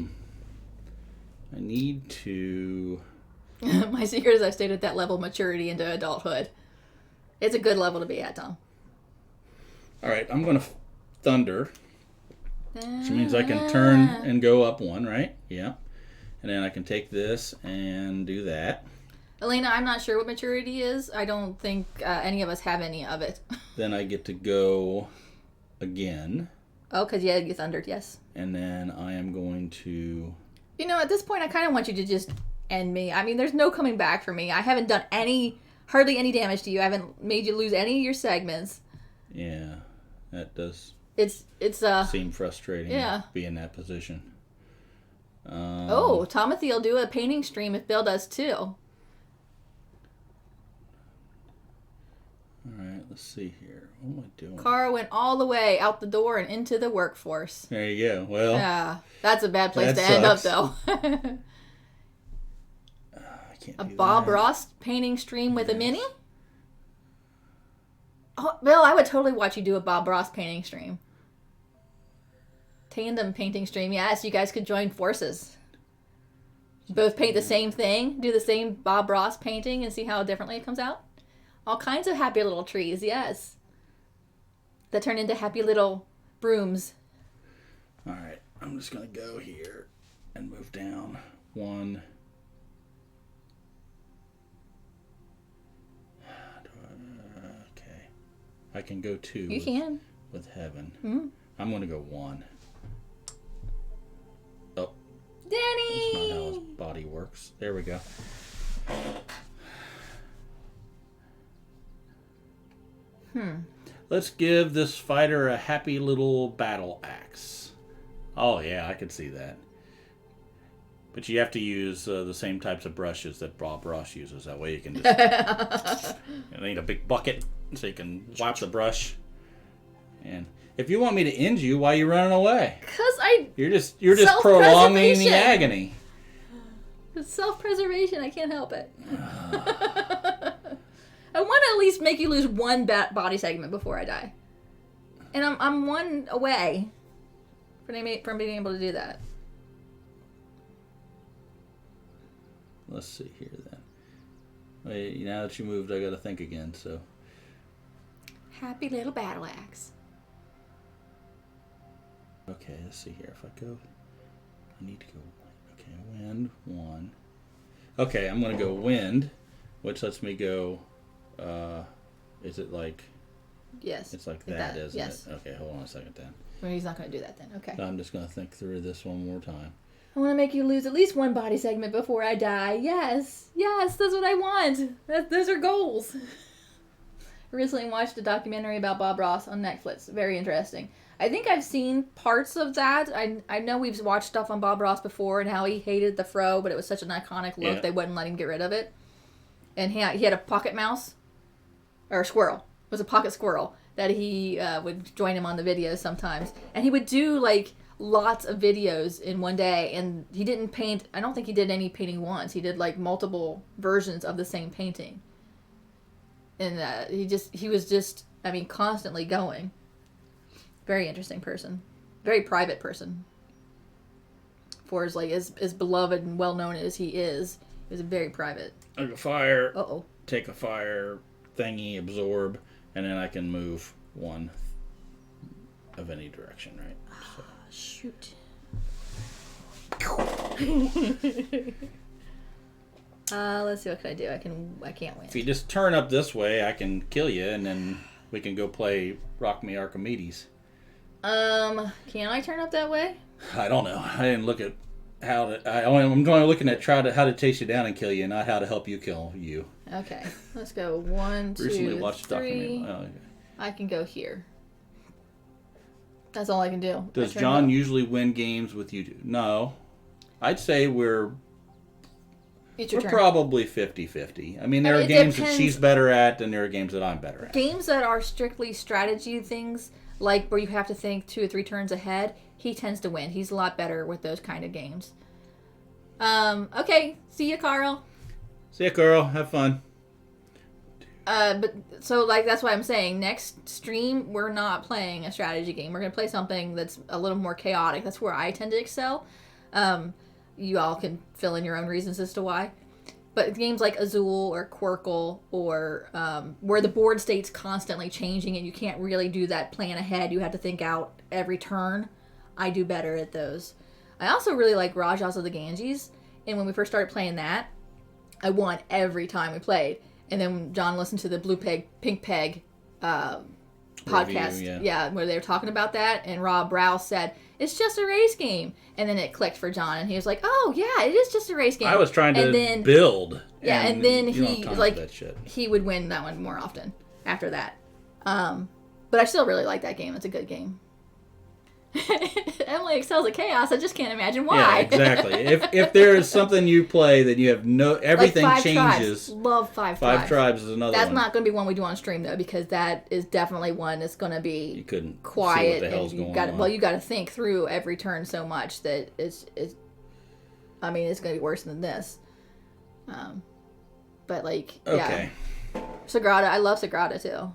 need to. My secret is I've stayed at that level of maturity into adulthood. It's a good level to be at, Tom. All right, I'm going to thunder, which means I can turn and go up one, right? Yeah. And then I can take this and do that. Elena, I'm not sure what maturity is. I don't think any of us have any of it. Then I get to go again. Oh, because you thundered, yes. And then I am going to... You know, at this point, I kind of want you to just end me. I mean, there's no coming back for me. I haven't done hardly any damage to you. I haven't made you lose any of your segments. Yeah, that does It's seem frustrating yeah. to be in that position. Tomothy will do a painting stream if Bill does too. All right, let's see here. What am I doing? Carl went all the way out the door and into the workforce. There you go. Well, Yeah, that's a bad place that to end up, sucks. though. I can't A do Bob that. Ross painting stream with a mini? Oh, Bill, I would totally watch you do a Bob Ross painting stream. Tandem painting stream. Yes, you guys could join forces. Both paint the same thing, do the same Bob Ross painting, and see how differently it comes out. All kinds of happy little trees, yes. That turn into happy little brooms. All right, I'm just going to go here and move down one. Okay. I can go two. You can. With heaven. Mm-hmm. I'm going to go one. Oh, Danny! that's not how his body works. There we go. Let's give this fighter a happy little battle axe. Oh, yeah, I could see that. But you have to use the same types of brushes that Bob Ross uses. That way you can just... you need a big bucket so you can wipe the brush. And if you want me to end you, why are you running away? Because You're just prolonging the Self-preservation. agony. It's self-preservation. I can't help it. I want to at least make you lose one body segment before I die. And I'm one away from being able to do that. Let's see here then. Wait, now that you moved, I got to think again. So Happy little battle axe. okay, let's see here. If I go, I need to go. Okay, wind one. Okay, I'm gonna go wind, which lets me go. Is it like? Yes. It's like that, isn't yes. it? Okay, hold on a second then. Well, he's not going to do that then. Okay. I'm just gonna think through this one more time. I want to make you lose at least one body segment before I die. Yes. Yes, that's what I want. Those are goals. I recently watched a documentary about Bob Ross on Netflix. Very interesting. I think I've seen parts of that. I know we've watched stuff on Bob Ross before and how he hated the fro, but it was such an iconic look Yeah. they wouldn't let him get rid of it. And he had a pocket mouse. Or a squirrel. was a pocket squirrel that he would join him on the videos sometimes, and he would do like lots of videos in one day, and he didn't paint. I don't think he did any painting once. He did like multiple versions of the same painting, and he was just constantly going. Very interesting person, very private person. For as beloved and well known as he is very private. Like a fire. Uh-oh. Take a fire thingy, absorb, and then I can move one of any direction, right? So. Shoot. Let's see, what can I do? I can't win. If you just turn up this way, I can kill you, and then we can go play Rock Me Archimedes. Can I turn up that way? I don't know. I didn't look at I'm only looking at how to chase you down and kill you, not how to help you kill you. Okay, let's go 1, 2, Recently watched 3. Oh, okay. I can go here. That's all I can do. Does John usually win games with you? No. I'd say we're probably 50-50. I mean, there are games that she's better at, and there are games that I'm better at. Games that are strictly strategy things, like where you have to think 2 or 3 turns ahead, he tends to win. He's a lot better with those kind of games. Okay. See you, Carl. See ya, Carl. Have fun. But so that's why I'm saying next stream we're not playing a strategy game. We're gonna play something that's a little more chaotic. That's where I tend to excel. You all can fill in your own reasons as to why. But games like Azul or Quirkle or where the board state's constantly changing and you can't really do that plan ahead. You have to think out every turn. I do better at those. I also really like Rajas of the Ganges. And when we first started playing that, I won every time we played. And then John listened to the Blue Peg, Pink Peg podcast. Review, yeah, where they were talking about that. And Rob Rouse said, it's just a race game. And then it clicked for John. And he was like, oh, yeah, it is just a race game. I was trying to build. Yeah, and then he would win that one more often after that. But I still really like that game. It's a good game. Emily excels at chaos. I just can't imagine why. Yeah, exactly. If there is something you play that you have everything like changes. Tribes. Love Five Tribes is another one. That's not going to be one we do on stream though, because that is definitely one that's going to be you couldn't quiet. See what the hell's going on. Well, you got to think through every turn so much that it's going to be worse than this. But okay. Sagrada. I love Sagrada too.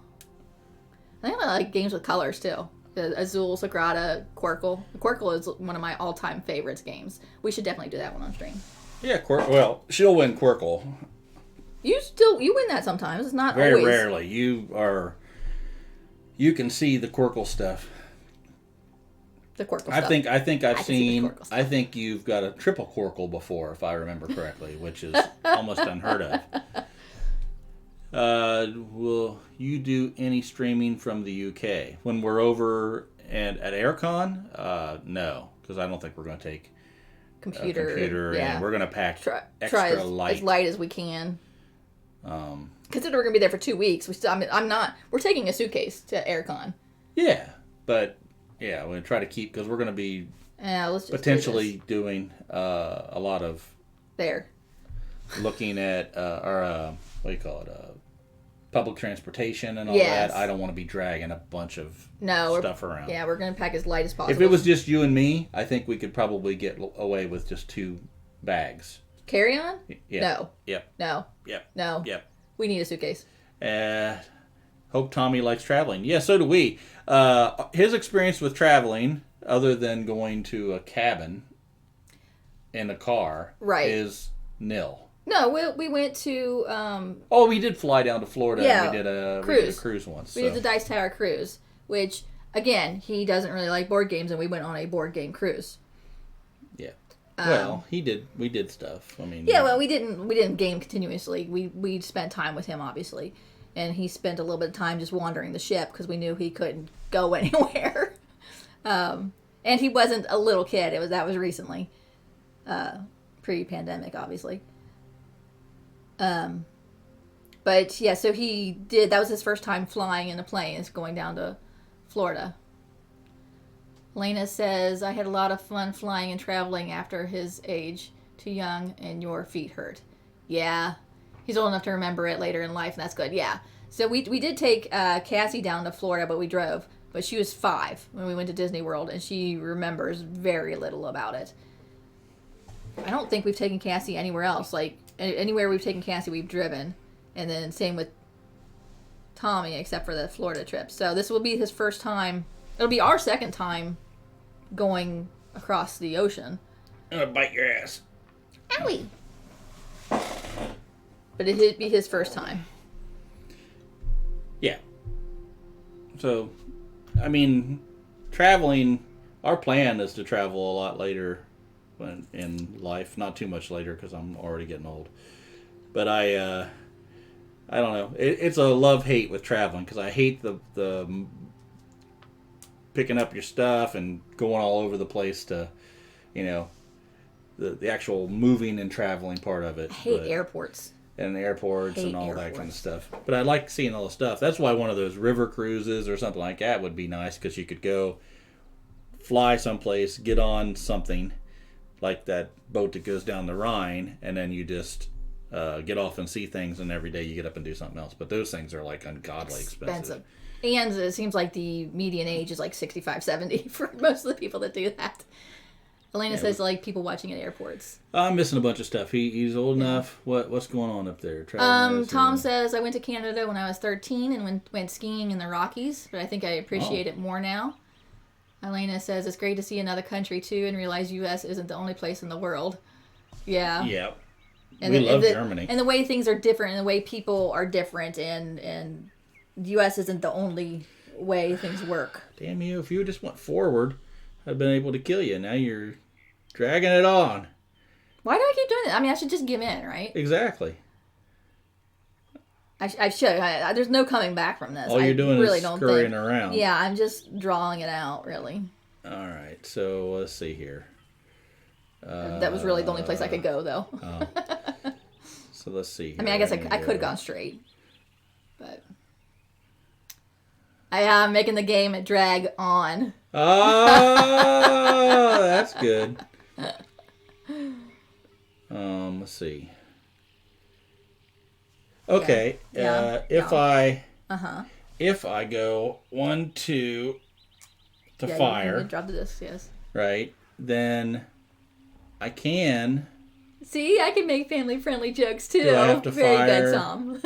I think I like games with colors too. Azul, Sagrada, Quirkle. Quirkle is one of my all-time favorites games. We should definitely do that one on stream. Yeah, well, she'll win Quirkle. You win that sometimes. It's not very always. Rarely. You can see the Quirkle stuff. The Quirkle stuff. I think I think you've got a triple Quirkle before, if I remember correctly, which is almost unheard of. Will you do any streaming from the UK when we're over and at AirCon? No, because I don't think we're going to take computer and we're going to pack try extra as light as we can. Consider we're going to be there for 2 weeks. We're taking a suitcase to AirCon. Yeah, but we're going to try to keep, because we're going to be potentially doing a lot of looking at our what do you call it? Public transportation and all that. I don't want to be dragging a bunch of stuff around. Yeah, we're going to pack as light as possible. If it was just you and me, I think we could probably get away with just 2 bags. Carry on? Yeah. No. Yep. No. Yep. No. Yep. We need a suitcase. Hope Tommy likes traveling. Yeah, so do we. His experience with traveling, other than going to a cabin in a car, is nil. No, we went to... we did fly down to Florida. Yeah, and we did a cruise once. We did the Dice Tower cruise, which, again, he doesn't really like board games, and we went on a board game cruise. Yeah. Well, we did stuff. I mean... Yeah, well, we didn't game continuously. We spent time with him, obviously. And he spent a little bit of time just wandering the ship, because we knew he couldn't go anywhere. And he wasn't a little kid. That was recently. Pre-pandemic, obviously. But yeah, so that was his first time flying in a plane, is going down to Florida. Lena says, I had a lot of fun flying and traveling after his age. Too young and your feet hurt. Yeah. He's old enough to remember it later in life, and that's good. Yeah. So we did take Cassie down to Florida, but we drove. But she was 5 when we went to Disney World, and she remembers very little about it. I don't think we've taken Cassie anywhere else. Like, anywhere we've taken Cassie, we've driven. And then same with Tommy, except for the Florida trip. So this will be his first time. It'll be our second time going across the ocean. I'm gonna bite your ass. Owie! But it'd be his first time. Yeah. So, I mean, traveling, our plan is to travel a lot later in life. Not too much later because I'm already getting old. But I don't know. It's a love-hate with traveling because I hate the picking up your stuff and going all over the place to, the actual moving and traveling part of it. I hate airports. And airports and all that kind of stuff. But I like seeing all the stuff. That's why one of those river cruises or something like that would be nice because you could go fly someplace, get on something like that boat that goes down the Rhine, and then you just get off and see things, and every day you get up and do something else. But those things are like ungodly expensive. And it seems like the median age is like 65, 70 for most of the people that do that. Elena says like people watching at airports. I'm missing a bunch of stuff. He's old enough. What's going on up there? Tom says I went to Canada when I was 13 and went skiing in the Rockies, but I think I appreciate it more now. Elena says it's great to see another country too and realize U.S. isn't the only place in the world. Yeah. Yeah. And we love Germany. And the way things are different and the way people are different and the U.S. isn't the only way things work. Damn you, if you just went forward, I'd been able to kill you. Now you're dragging it on. Why do I keep doing that? I mean, I should just give in, right? Exactly. I should. There's no coming back from this. All you're doing really is don't scurrying around. Yeah, I'm just drawing it out, really. All right, so let's see here. That was really the only place I could go, though. So let's see here. I mean, I guess I could have gone straight. But I am making the game drag on. Oh, that's good. Let's see. Okay, if I go 1, 2 to fire, you drop the disc, yes. Right, then I can. See, I can make family-friendly jokes too. Do I have to Very fire? good, Tom.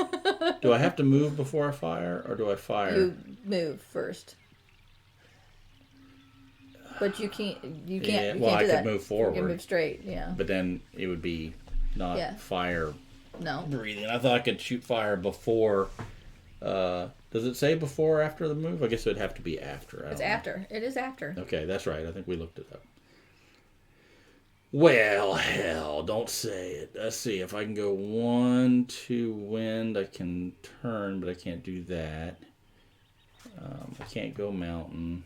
Do I have to move before I fire, or do I fire? You move first. But you can't. You can't. Well, you can't I do could that. move forward. You can move straight. Yeah. But then it would be not fire. No. Breathing. I thought I could shoot fire before. Does it say before or after the move? I guess it would have to be after. It's after. It is after. Okay, that's right. I think we looked it up. Well, hell, don't say it. Let's see. If I can go 1, 2 wind, I can turn, but I can't do that. I can't go mountain.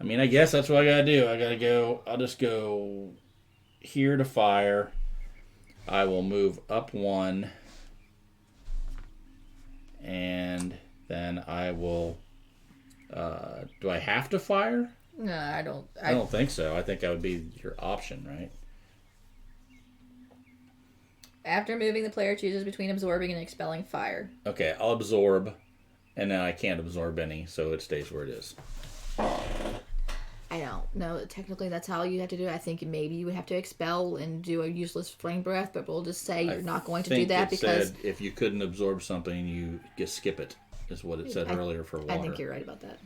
I mean, I guess that's what I gotta do. I'll just go here to fire. I will move up 1. And then I will... do I have to fire? No, I don't. I don't think so. I think that would be your option, right? After moving, the player chooses between absorbing and expelling fire. Okay, I'll absorb, and then I can't absorb any, so it stays where it is. I don't know. Technically, that's how you have to do it. I think maybe you would have to expel and do a useless flame breath, but we'll just say you're not going to do that because said if you couldn't absorb something, you just skip it. Is what it said earlier for water. I think you're right about that.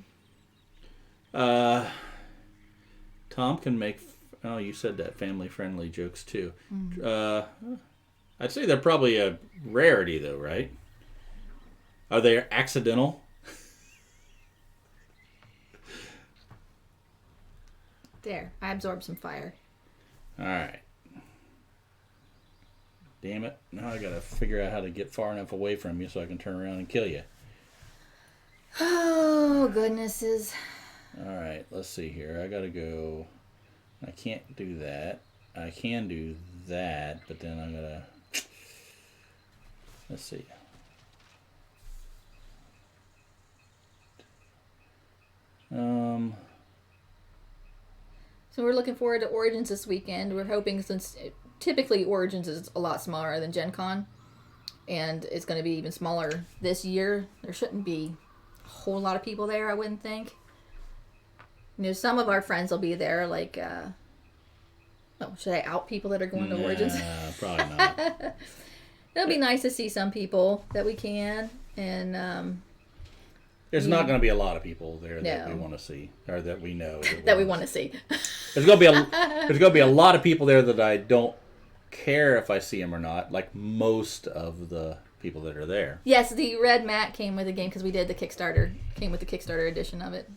Tom can make. Oh, you said that family-friendly jokes too. Mm-hmm. I'd say they're probably a rarity, though, right? Are they accidental? There, I absorbed some fire. All right. Damn it! Now I gotta figure out how to get far enough away from you so I can turn around and kill you. Oh, goodnesses. All right, let's see here. I gotta go. I can't do that. I can do that, but then I gotta. Let's see. So we're looking forward to Origins this weekend. We're hoping, since typically Origins is a lot smaller than Gen Con, and it's going to be even smaller this year. There shouldn't be a whole lot of people there, I wouldn't think. Some of our friends will be there, like, should I out people that are going to Origins? Probably not. It'll be nice to see some people that we can, and there's not going to be a lot of people there that No. we want to see, or that we know that we want to see. There's going to be a lot of people there that I don't care if I see them or not. Like most of the people that are there. Yes, the red mat came with the game because we did the Kickstarter. Came with the Kickstarter edition of it.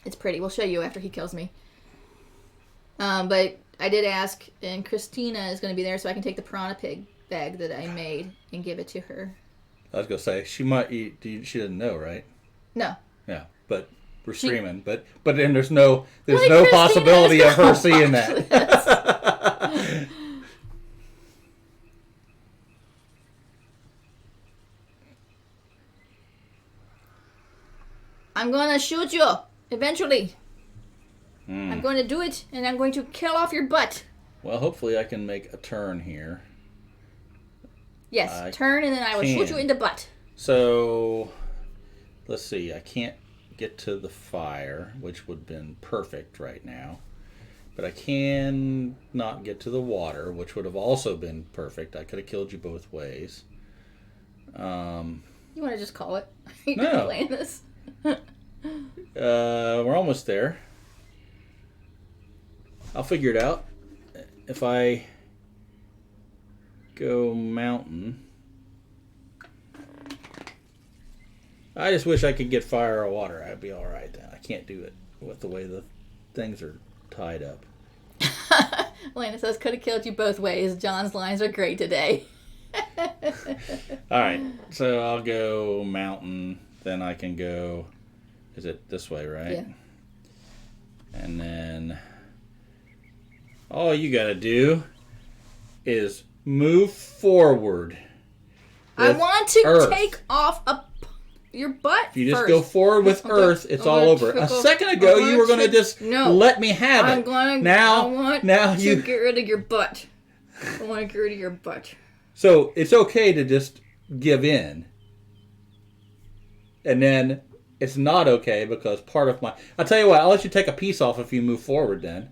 It's pretty. We'll show you after he kills me. But I did ask, and Christina is going to be there, so I can take the piranha pig bag that I made and give it to her. I was going to say she might eat. She doesn't know, right? No. Yeah, but we're streaming. But then there's no Christina possibility of her is seeing actually, that. I'm going to shoot you eventually. I'm going to do it, and I'm going to kill off your butt. Well, hopefully I can make a turn here. Yes, turn, and then I will shoot you in the butt. So, let's see. I can't get to the fire, which would have been perfect right now. But I can not get to the water, which would have also been perfect. I could have killed you both ways. You want to just call it? You're No. playing this. We're almost there. I'll figure it out. If I go mountain, I just wish I could get fire or water. I'd be all right then. I can't do it with the way the things are tied up. Elena says, could have killed you both ways. John's lines are great today. All right, so I'll go mountain. Then I can go. Is it this way, right? Yeah. And then all you got to do is move forward. I want to Earth. take off your butt. If you just first. go forward with I'm gonna- Earth, it's I'm all gonna over. trickle- A second ago, I'm you were going to trick- just No. let me have it. I'm gonna. Now, I want now to you. get rid of your butt. I want to get rid of your butt. So it's okay to just give in, and then it's not okay because part of my. I'll tell you what. I'll let you take a piece off if you move forward. Then.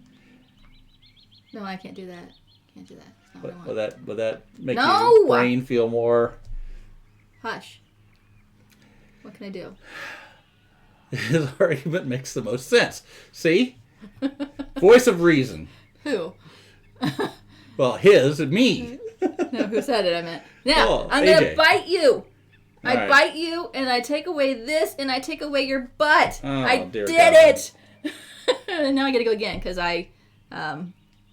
No, I can't do that. Can't do that. That's not what I want. Would that make No! your brain feel more? Hush. What can I do? His argument makes the most sense. See, voice of reason. Who? Well, his and me. No, who said it? I meant. Now, Oh, I'm going AJ. to bite you. I All right. bite you, and I take away this, and I take away your butt. Oh, I dear did God. it. And now I got to go again because I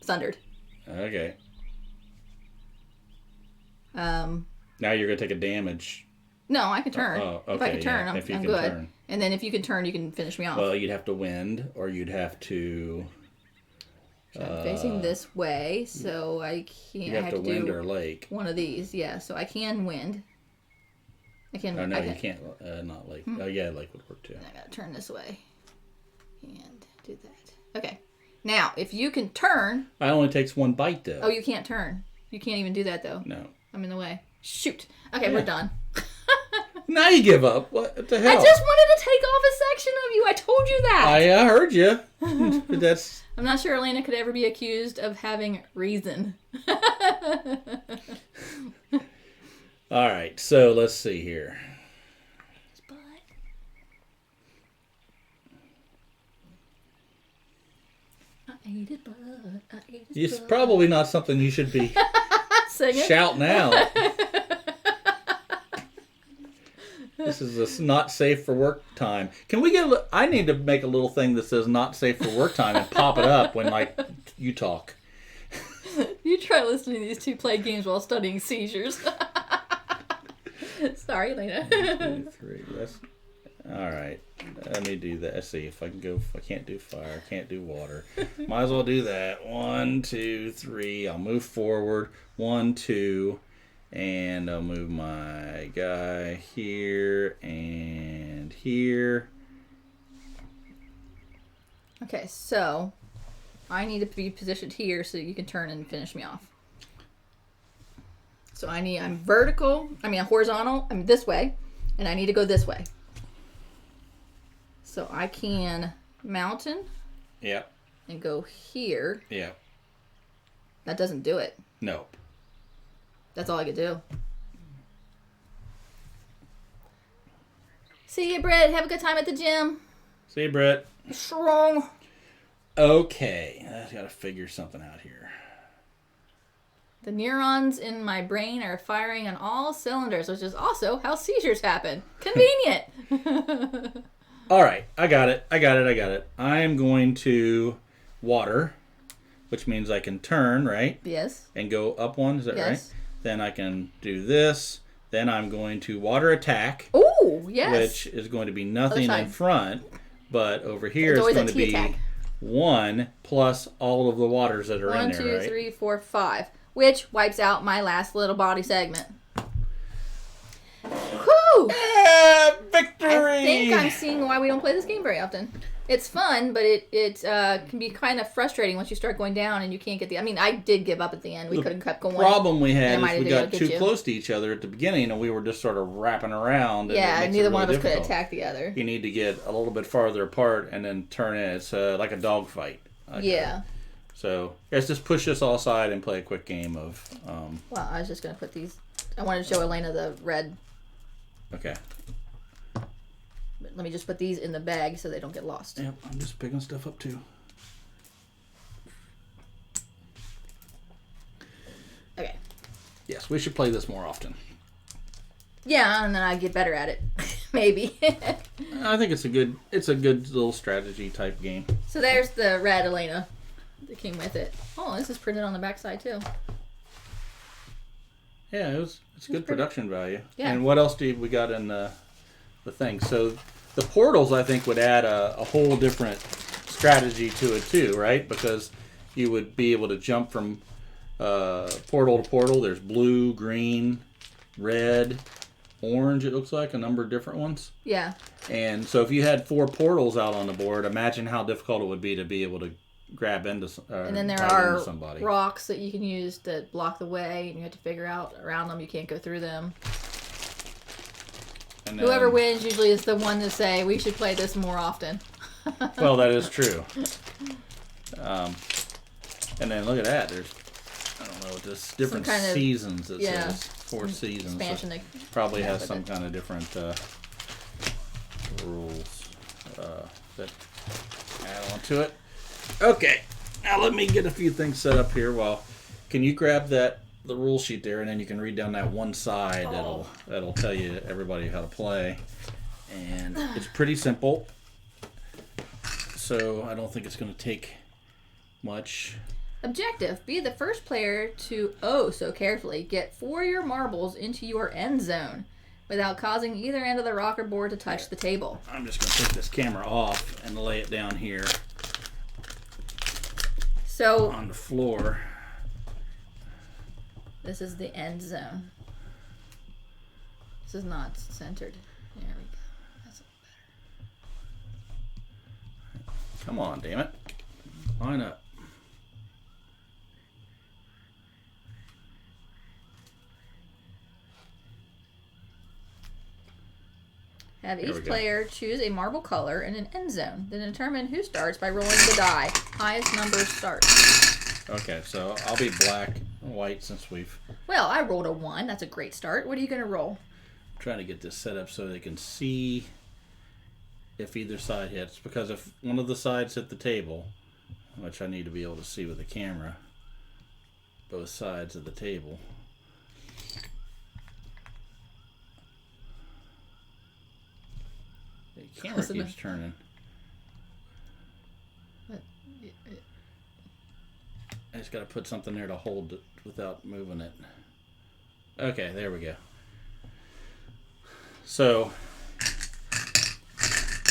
thundered. Okay. Um, Now you're gonna take a damage. no, I can turn. Oh, If I okay, can turn, yeah, I'm, if you I'm can good. turn. And then if you can turn, you can finish me off. Well, you'd have to wind, or you'd have to. So I'm facing this way, so I can't. You I have have to to wind do or lake. one of these. Yeah, so I can wind. I can. Oh no, I you can, can't. Not lake. Oh yeah, lake would work too. I gotta turn this way and do that. Okay. Now, if you can turn. It only takes one bite though. Oh, you can't turn. You can't even do that though. No. I'm in the way. Shoot. Okay, Yeah. we're done. Now you give up. What the hell? I just wanted to take off a section of you. I told you that. I heard you. But that's. I'm not sure Elena could ever be accused of having reason. All right. So let's see here. I ate his butt. I ate his It's butt. probably not something you should be Sing it. shouting out. This is a not safe for work time. Can we get? I need to make a little thing that says "not safe for work time" and pop it up when like you talk. You try listening to these two play games while studying seizures. Sorry, Elena. 2, 3. That's all right. Let me do that. Let's see if I can go. I can't do fire. Can't do water. Might as well do that. 1, 2, 3. I'll move forward. 1, 2. And I'll move my guy here and here. Okay, so I need to be positioned here so you can turn and finish me off. So I'm vertical. I'm horizontal. I'm this way, and I need to go this way. So I can mountain. Yeah. And go here. Yeah. That doesn't do it. Nope. That's all I could do. See you, Britt. Have a good time at the gym. See you, Britt. Strong. Okay. I got to figure something out here. The neurons in my brain are firing on all cylinders, which is also how seizures happen. Convenient. All right. I got it. I am going to water, which means I can turn, right? Yes. And go up one. Is that right? Yes. Then I can do this. Then I'm going to water attack. Ooh, yes. Which is going to be nothing in front. But over here it's it's going to be attack. 1 plus all of the waters that are in there, 1, 2, right? 3, 4, 5. Which wipes out my last little body segment. Whew! Victory! I think I'm seeing why we don't play this game very often. It's fun, but it can be kind of frustrating once you start going down and you can't get the... I did give up at the end. We could have kept going. The problem we had is we got too you. close to each other at the beginning and we were just sort of wrapping around. And neither one of us could attack the other. You need to get a little bit farther apart and then turn in. It's like a dog fight. Yeah. So let's just push this all aside and play a quick game of... Well, I was just going to put these... I wanted to show Elena the red... Okay. But let me just put these in the bag so they don't get lost. Yep, I'm just picking stuff up too. Okay. Yes, we should play this more often. Yeah, and then I get better at it. Maybe. I think it's a good little strategy type game. So there's the red Elena that came with it. Oh, this is printed on the back side too. Yeah, it's good production value. Yeah. And what else we got in the thing? So the portals, I think, would add a whole different strategy to it too, right? Because you would be able to jump from portal to portal. There's blue, green, red, orange, it looks like, a number of different ones. Yeah. And so if you had 4 portals out on the board, imagine how difficult it would be to be able to grab into and then there are rocks that you can use that block the way, and you have to figure out around them. You can't go through them. And then, whoever wins usually is the one to say, we should play this more often. Well, that is true. And then look at that. There's, I don't know, just different seasons. It says 4 seasons. Expansion so probably has some kind of different rules that add on to it. Okay, now let me get a few things set up here. Can you grab the rule sheet there, and then you can read down that one side that'll tell you everybody how to play. And it's pretty simple, so I don't think it's going to take much. Objective: be the first player to so carefully get 4 of your marbles into your end zone without causing either end of the rocker board to touch the table. I'm just going to take this camera off and lay it down here. So on the floor. This is the end zone. This is not centered. There we go. That's a little better. Come on, damn it. Line up. Have each player choose a marble color and an end zone. Then determine who starts by rolling the die. Highest number starts. Okay, so I'll be black and white since we've... Well, I rolled a 1. That's a great start. What are you going to roll? I'm trying to get this set up so they can see if either side hits. Because if one of the sides hit the table, which I need to be able to see with the camera, both sides of the table... The camera keeps turning. I just got to put something there to hold it without moving it. Okay, there we go. So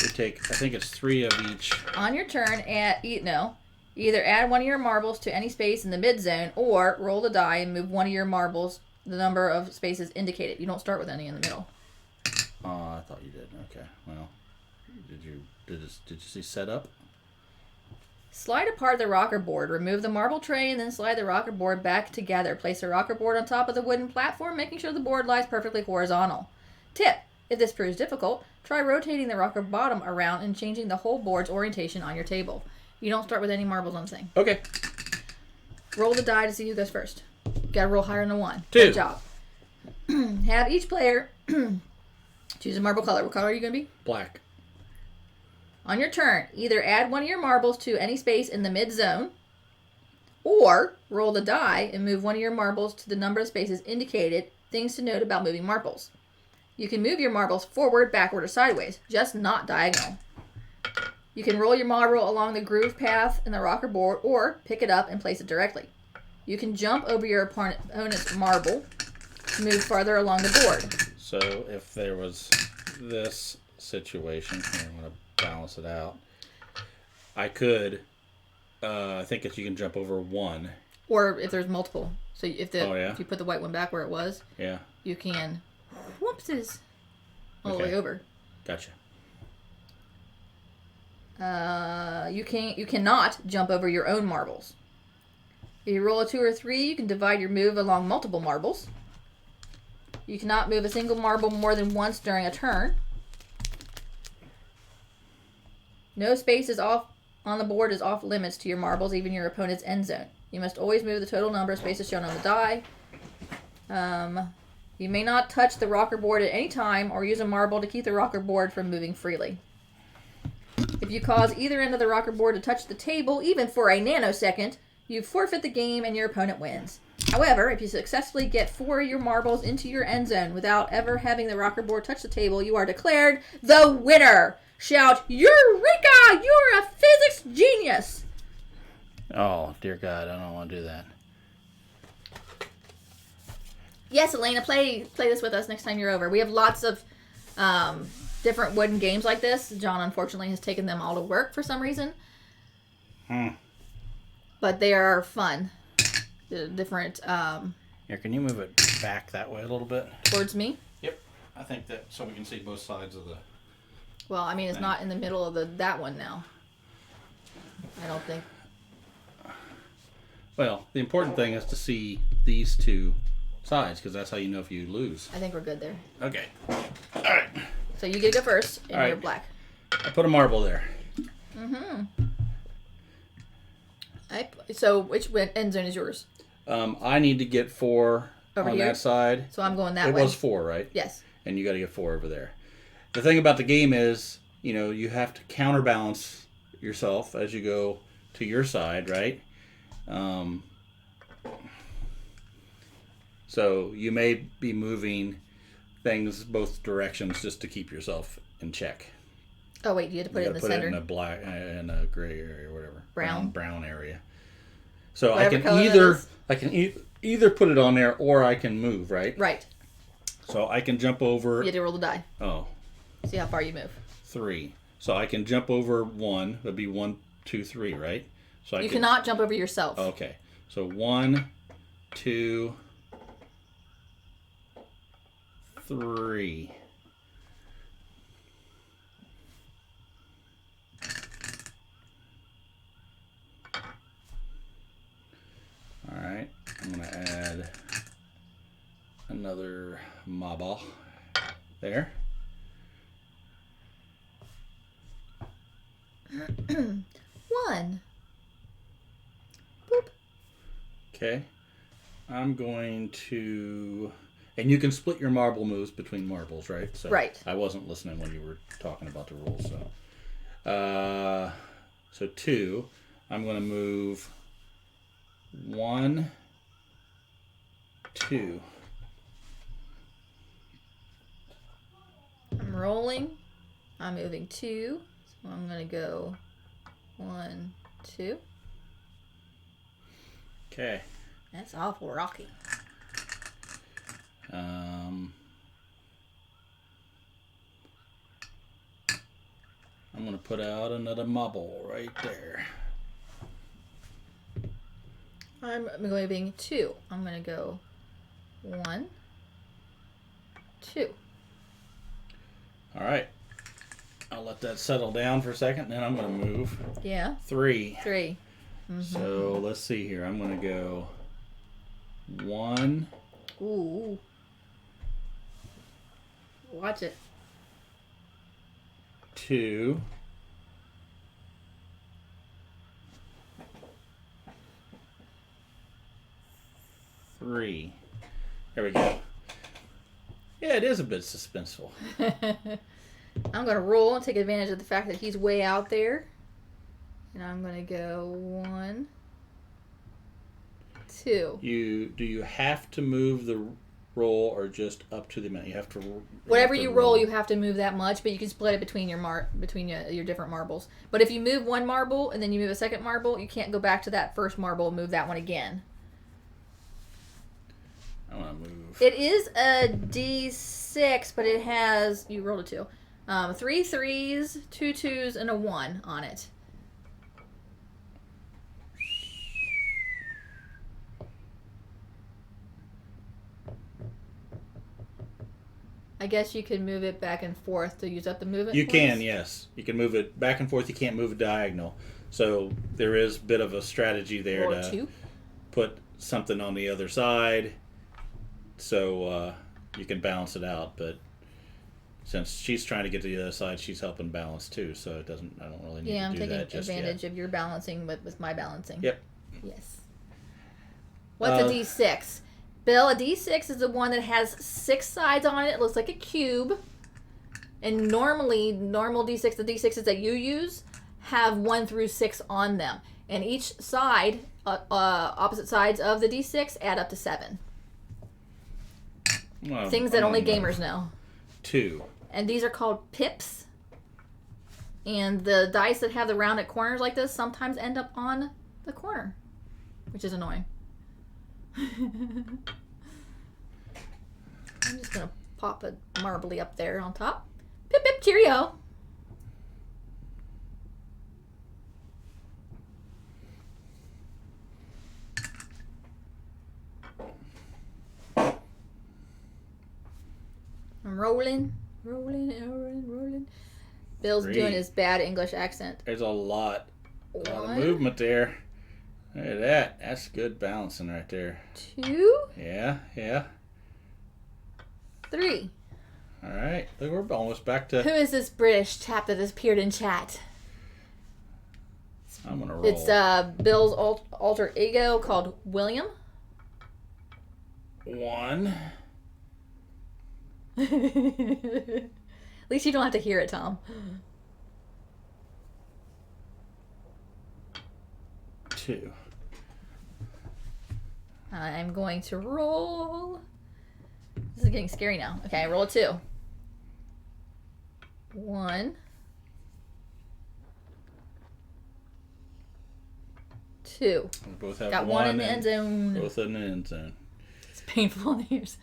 we take, I think it's 3 of each. On your turn, either add 1 of your marbles to any space in the mid zone, or roll the die and move 1 of your marbles the number of spaces indicated. You don't start with any in the middle. Oh, I thought you did. Okay, well, did you see setup? Slide apart the rocker board. Remove the marble tray and then slide the rocker board back together. Place the rocker board on top of the wooden platform, making sure the board lies perfectly horizontal. Tip: if this proves difficult, try rotating the rocker bottom around and changing the whole board's orientation on your table. You don't start with any marbles on the thing. Okay. Roll the die to see who goes first. You gotta roll higher than a 1. 2. Good job. Have each player choose a marble color. What color are you gonna be? Black. On your turn, either add one of your marbles to any space in the mid zone, or roll the die and move one of your marbles to the number of spaces indicated. Things to note about moving marbles. You can move your marbles forward, backward, or sideways, just not diagonal. You can roll your marble along the groove path in the rocker board, or pick it up and place it directly. You can jump over your opponent's marble to move farther along the board. So if there was this situation, here I'm going to balance it out. I could, I think if you can jump over 1. Or if there's multiple. So if yeah? if you put the white one back where it was, Yeah. you can, whoopsies, all the way over. Gotcha. You cannot jump over your own marbles. If you roll a 2 or 3, you can divide your move along multiple marbles. You cannot move a single marble more than once during a turn. No space is off on the board is off limits to your marbles, even your opponent's end zone. You must always move the total number of spaces shown on the die. You may not touch the rocker board at any time or use a marble to keep the rocker board from moving freely. If you cause either end of the rocker board to touch the table, even for a nanosecond, you forfeit the game and your opponent wins. However, if you successfully get 4 of your marbles into your end zone without ever having the rocker board touch the table, you are declared the winner. Shout, Eureka! You're a physics genius! Oh, dear God, I don't want to do that. Yes, Elena, play this with us next time you're over. We have lots of different wooden games like this. John, unfortunately, has taken them all to work for some reason. But they are fun. The different... Here, can you move it back that way a little bit? Towards me? Yep. I think that, so we can see both sides of the... Well, I mean, it's not in the middle of that one now. I don't think. Well, the important thing is to see these two sides, because that's how you know if you lose. I think we're good there. Okay. All right. So you get to go first, and All you're right. black. I put a marble there. Mm-hmm. So which end zone is yours? I need to get 4 Over on here? that side. So I'm going that It way. was 4, right? Yes. And you got to get 4 over there. The thing about the game is, you know, you have to counterbalance yourself as you go to your side, right? So you may be moving things both directions just to keep yourself in check. Oh wait, you had to put it in the center. Put it in a black, in a gray area or whatever. Brown area. So Whatever I can either put it on there or I can move, right? Right. So I can jump over. You had to roll the die. Oh. See how far you move. 3. So I can jump over 1. That'd be 1, 2, 3, right? So You cannot jump over yourself. Okay. So 1, 2, 3. All right. I'm going to add another marble there. One. Boop. Okay. I'm going to... And you can split your marble moves between marbles, right? So Right. I wasn't listening when you were talking about the rules. So 2. I'm going to move 1, 2. I'm rolling. I'm moving 2. So I'm going to go 1, 2. Okay. That's awful rocky. I'm going to put out another marble right there. I'm moving 2. I'm going to go 1, 2. All right. I'll I'll let that settle down for a second, then I'm going to move. Yeah. 3. 3. Mm-hmm. So let's see here. I'm going to go 1. Ooh. Watch it. 2. 3. There we go. Yeah, it is a bit suspenseful. I'm going to roll and take advantage of the fact that he's way out there. And I'm going to go 1, 2. Do you have to move the roll or just up to the amount? You have to. Whatever you roll, you have to move that much, but you can split it between your different marbles. But if you move one marble and then you move a second marble, you can't go back to that first marble and move that one again. I want to move. It is a D6, but it has, you rolled a 2. 3 3s, 2 2s, and a 1 on it. I guess you could move it back and forth to use up the movement. You points. can, yes. You can move it back and forth. You can't move it diagonal. So there is a bit of a strategy there Roll a to 2. put something on the other side, so you can balance it out. But since she's trying to get to the other side, she's helping balance too. So it doesn't. I don't really need Yeah, to I'm do taking that just advantage yet. of your balancing with my balancing. Yep. Yes. What's a D6? Bill, a D6 is the one that has 6 sides on it. It looks like a cube. And normally, normal D6, the D6s that you use, have 1 through 6 on them. And each side, opposite sides of the D6, add up to 7. Well, Things that only gamers know. 2. And these are called pips. And the dice that have the rounded corners like this sometimes end up on the corner, which is annoying. I'm just going to pop a marbly up there on top. Pip, pip, cheerio. I'm rolling. Bill's 3. doing his bad English accent. There's a lot of 1, movement there. Look at that. That's good balancing right there. 2, Yeah. 3. All right. Look, we're almost back to. Who is this British chap that has appeared in chat? I'm gonna roll. It's Bill's alter ego called William. 1. At least you don't have to hear it, Tom. 2. I'm going to roll. This is getting scary now. Okay, roll a 2. 1. 2. We both have Got one in the end zone. Both in the end zone. It's painful in the ears.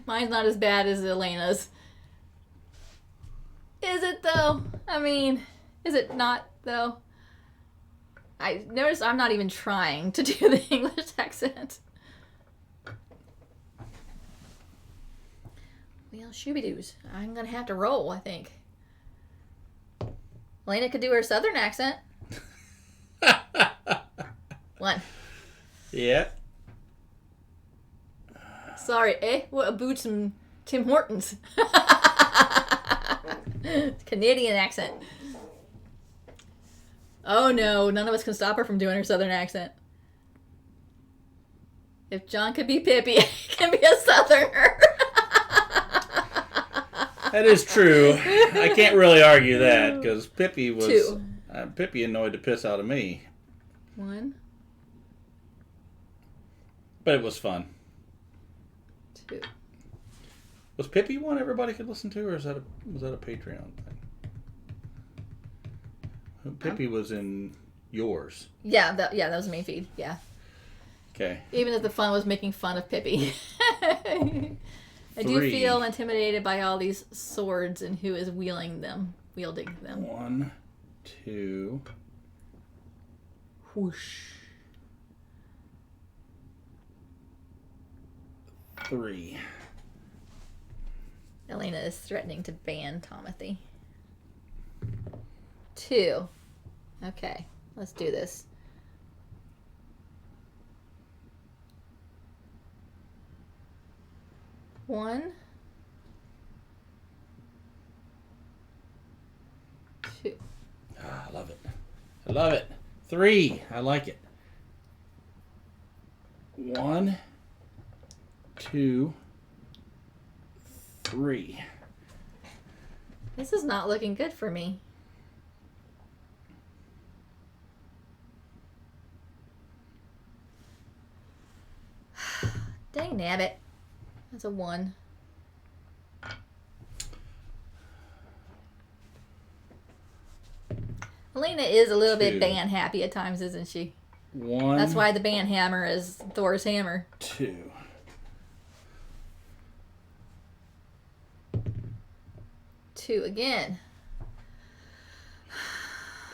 Mine's not as bad as Elena's. Is it though? I mean, is it not though? I notice I'm not even trying to do the English accent. Well, shooby-doos. I'm gonna have to roll, I think. Elena could do her southern accent. 1. Yeah. Sorry, what about some Tim Hortons? Canadian accent. Oh no, none of us can stop her from doing her southern accent. If John could be Pippi, he can be a southerner. That is true. I can't really argue that because Pippi was 2. Pippi annoyed the piss out of me, 1, but it was fun. 2. Was Pippi one everybody could listen to, or was that a Patreon thing? Pippi was in yours. Yeah, that was the main feed. Yeah. Okay. Even if the fun was making fun of Pippi. I do 3. feel intimidated by all these swords and who is wielding them. 1, 2. Whoosh. 3. Elena is threatening to ban Tomothy. 2. Okay, let's do this. One, 2. Ah, I love it. I love it. 3. I like it. 1, 2, 3. This is not looking good for me. Dang nabbit. That's a 1. Elena is a little 2. bit band happy at times, isn't she? 1. That's why the band hammer is Thor's hammer. 2. Two again.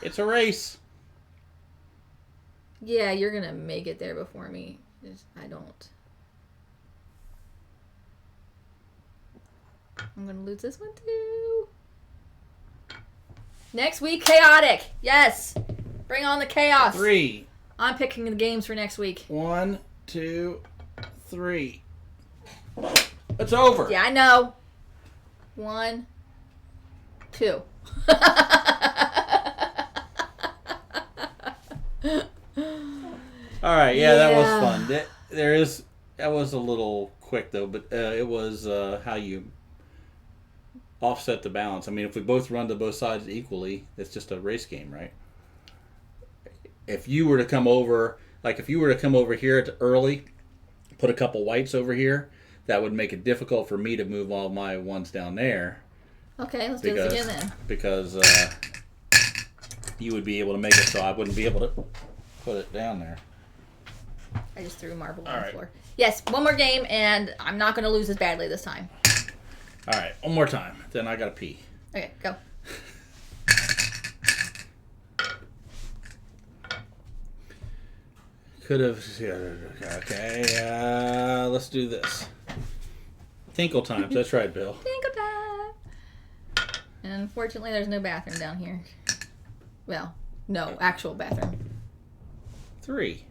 It's a race. Yeah, you're gonna make it there before me. I don't. I'm gonna lose this one too. Next week, chaotic. Yes, bring on the chaos. 3. I'm picking the games for next week. 1, 2, 3. It's over. Yeah, I know. 1, 2. All right. Yeah, that was fun. That was a little quick though, but it was how you offset the balance. I mean, if we both run to both sides equally, it's just a race game, right? If you were to come over, here early, put a couple whites over here, that would make it difficult for me to move all my ones down there. Okay, let's do this again then. Because you would be able to make it, so I wouldn't be able to put it down there. I just threw a marble All on the right. floor. Yes, one more game, and I'm not going to lose as badly this time. All right, one more time. Then I gotta pee. Okay, go. Could have. Okay, let's do this. Tinkle times. That's right, Bill. Tinkle time. And unfortunately, there's no bathroom down here. Well, no actual bathroom. 3.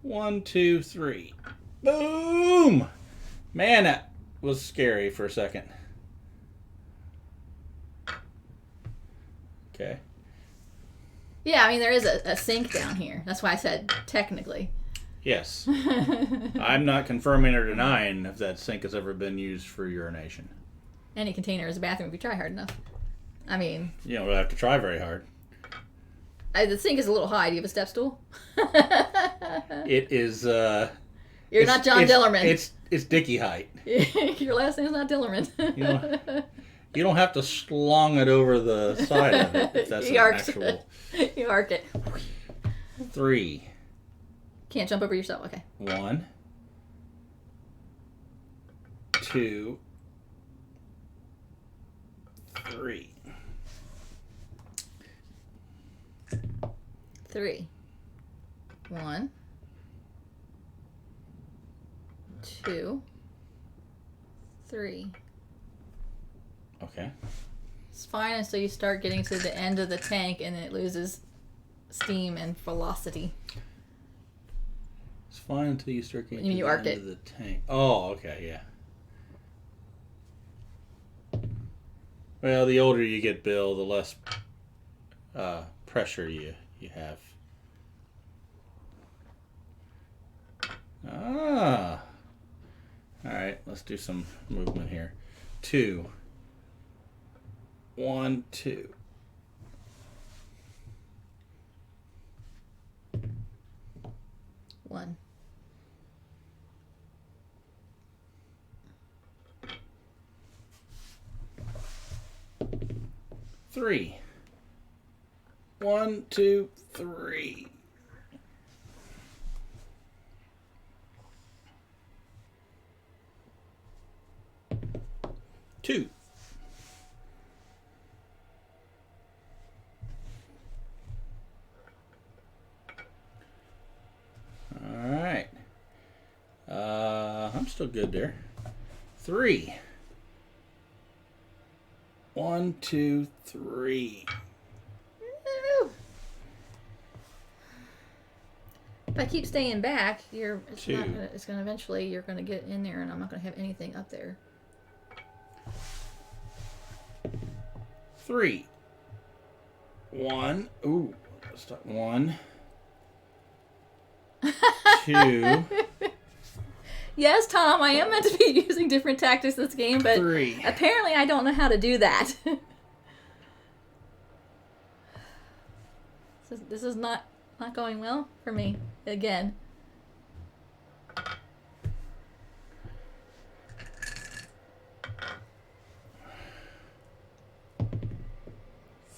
1, 2, 3. Boom! Man, that was scary for a second. Okay. Yeah, I mean, there is a sink down here. That's why I said technically. Yes. I'm not confirming or denying if that sink has ever been used for urination. Any container is a bathroom if you try hard enough. I mean... You don't have to try very hard. The sink is a little high. Do you have a step stool? It is... You're not John Dillerman. It's Dickie height. Your last name's not Dillerman. You don't have to slong it over the side of it if that's an actual... You arc it. 3. Can't jump over yourself. Okay. 1, 2, 3. 3. 1, 2, 3. Okay. It's fine until you start getting to the end of the tank and then it loses steam and velocity. It's fine until you start getting You mean to you the arc end it? of the tank. Oh, okay, yeah. Well, the older you get, Bill, the less pressure you have. Ah. All right, let's do some movement here. 2. 1, 2. 1. 3. 1, 2, 3. 2. All right. I'm still good there. 3. 1, 2, 3. If I keep staying back, it's 2. not gonna, it's gonna eventually you're gonna get in there, and I'm not gonna have anything up there. 3. 1. Ooh. Stop. 1. 2. Yes, Tom, I am meant to be using different tactics this game, but 3. apparently I don't know how to do that. This is not going well for me again.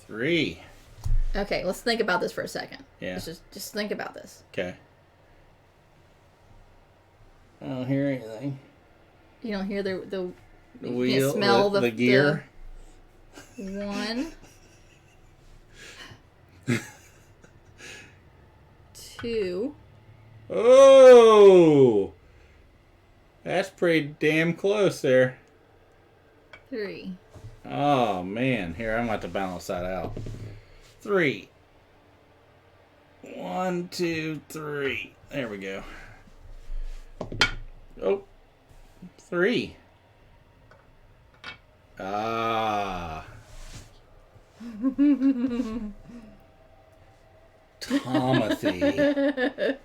3. Okay, let's think about this for a second. Yeah. Let's just think about this. Okay. I don't hear anything. You don't hear the you wheel, can't smell the gear. The 1, 2. Oh, that's pretty damn close there. 3. Oh man, here I'm gonna have to balance that out. 3. 1, 2, 3. There we go. Oh, 3. Ah. Tomothy.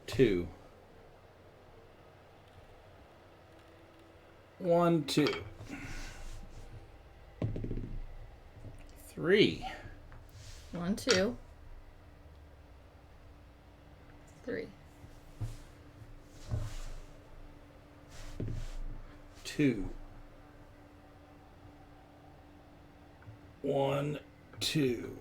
2. 1, 2. 3. 1, 2. 3. 2. 1, 2.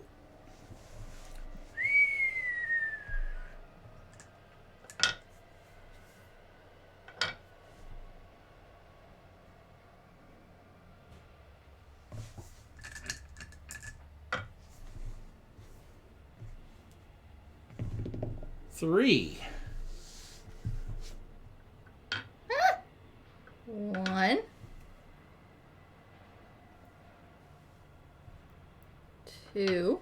Three. 1, 2.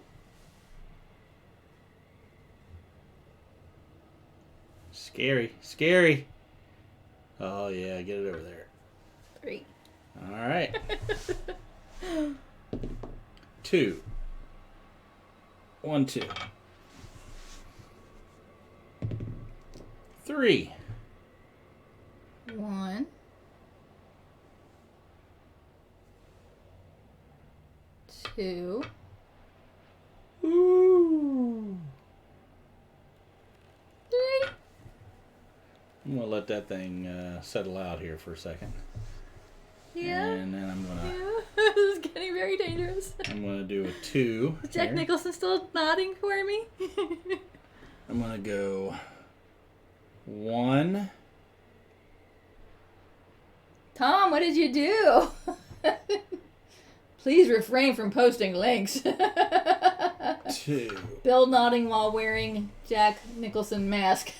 Scary. Scary. Oh, yeah. Get it over there. 3. All right. 2. 1, 2. 3. 1, 2. Ooh. 3. I'm going to let that thing settle out here for a second. Yeah. And then I'm going to... Yeah. This is getting very dangerous. I'm going to do a 2. Is Jack here. Nicholson still nodding for me? I'm going to go 1. Tom, what did you do? Please refrain from posting links. 2. Bill nodding while wearing Jack Nicholson mask.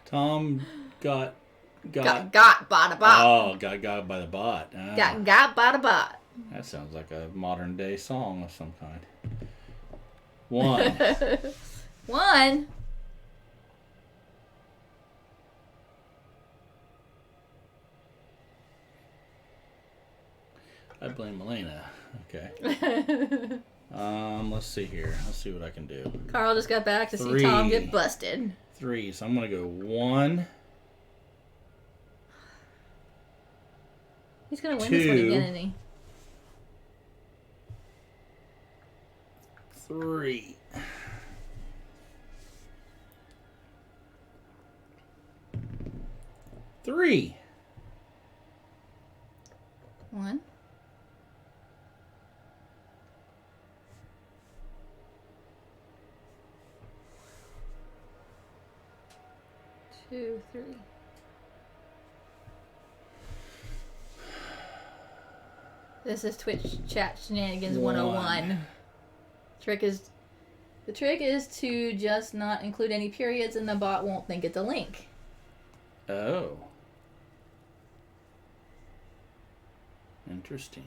Tom got got by the bot. Oh, got by the bot. Ah, Got by the bot. that sounds like a modern day song of some kind. 1. 1. I blame Elena. Okay. Let's see here. Let's see what I can do. Carl just got back to 3. see Tom get busted. 3. So I'm gonna go 1. He's gonna win this one 2. again, isn't he? 3. 3. 1. 2, 3. This is Twitch chat shenanigans 101. The trick is to just not include any periods, and the bot won't think it's a link. Oh. Interesting.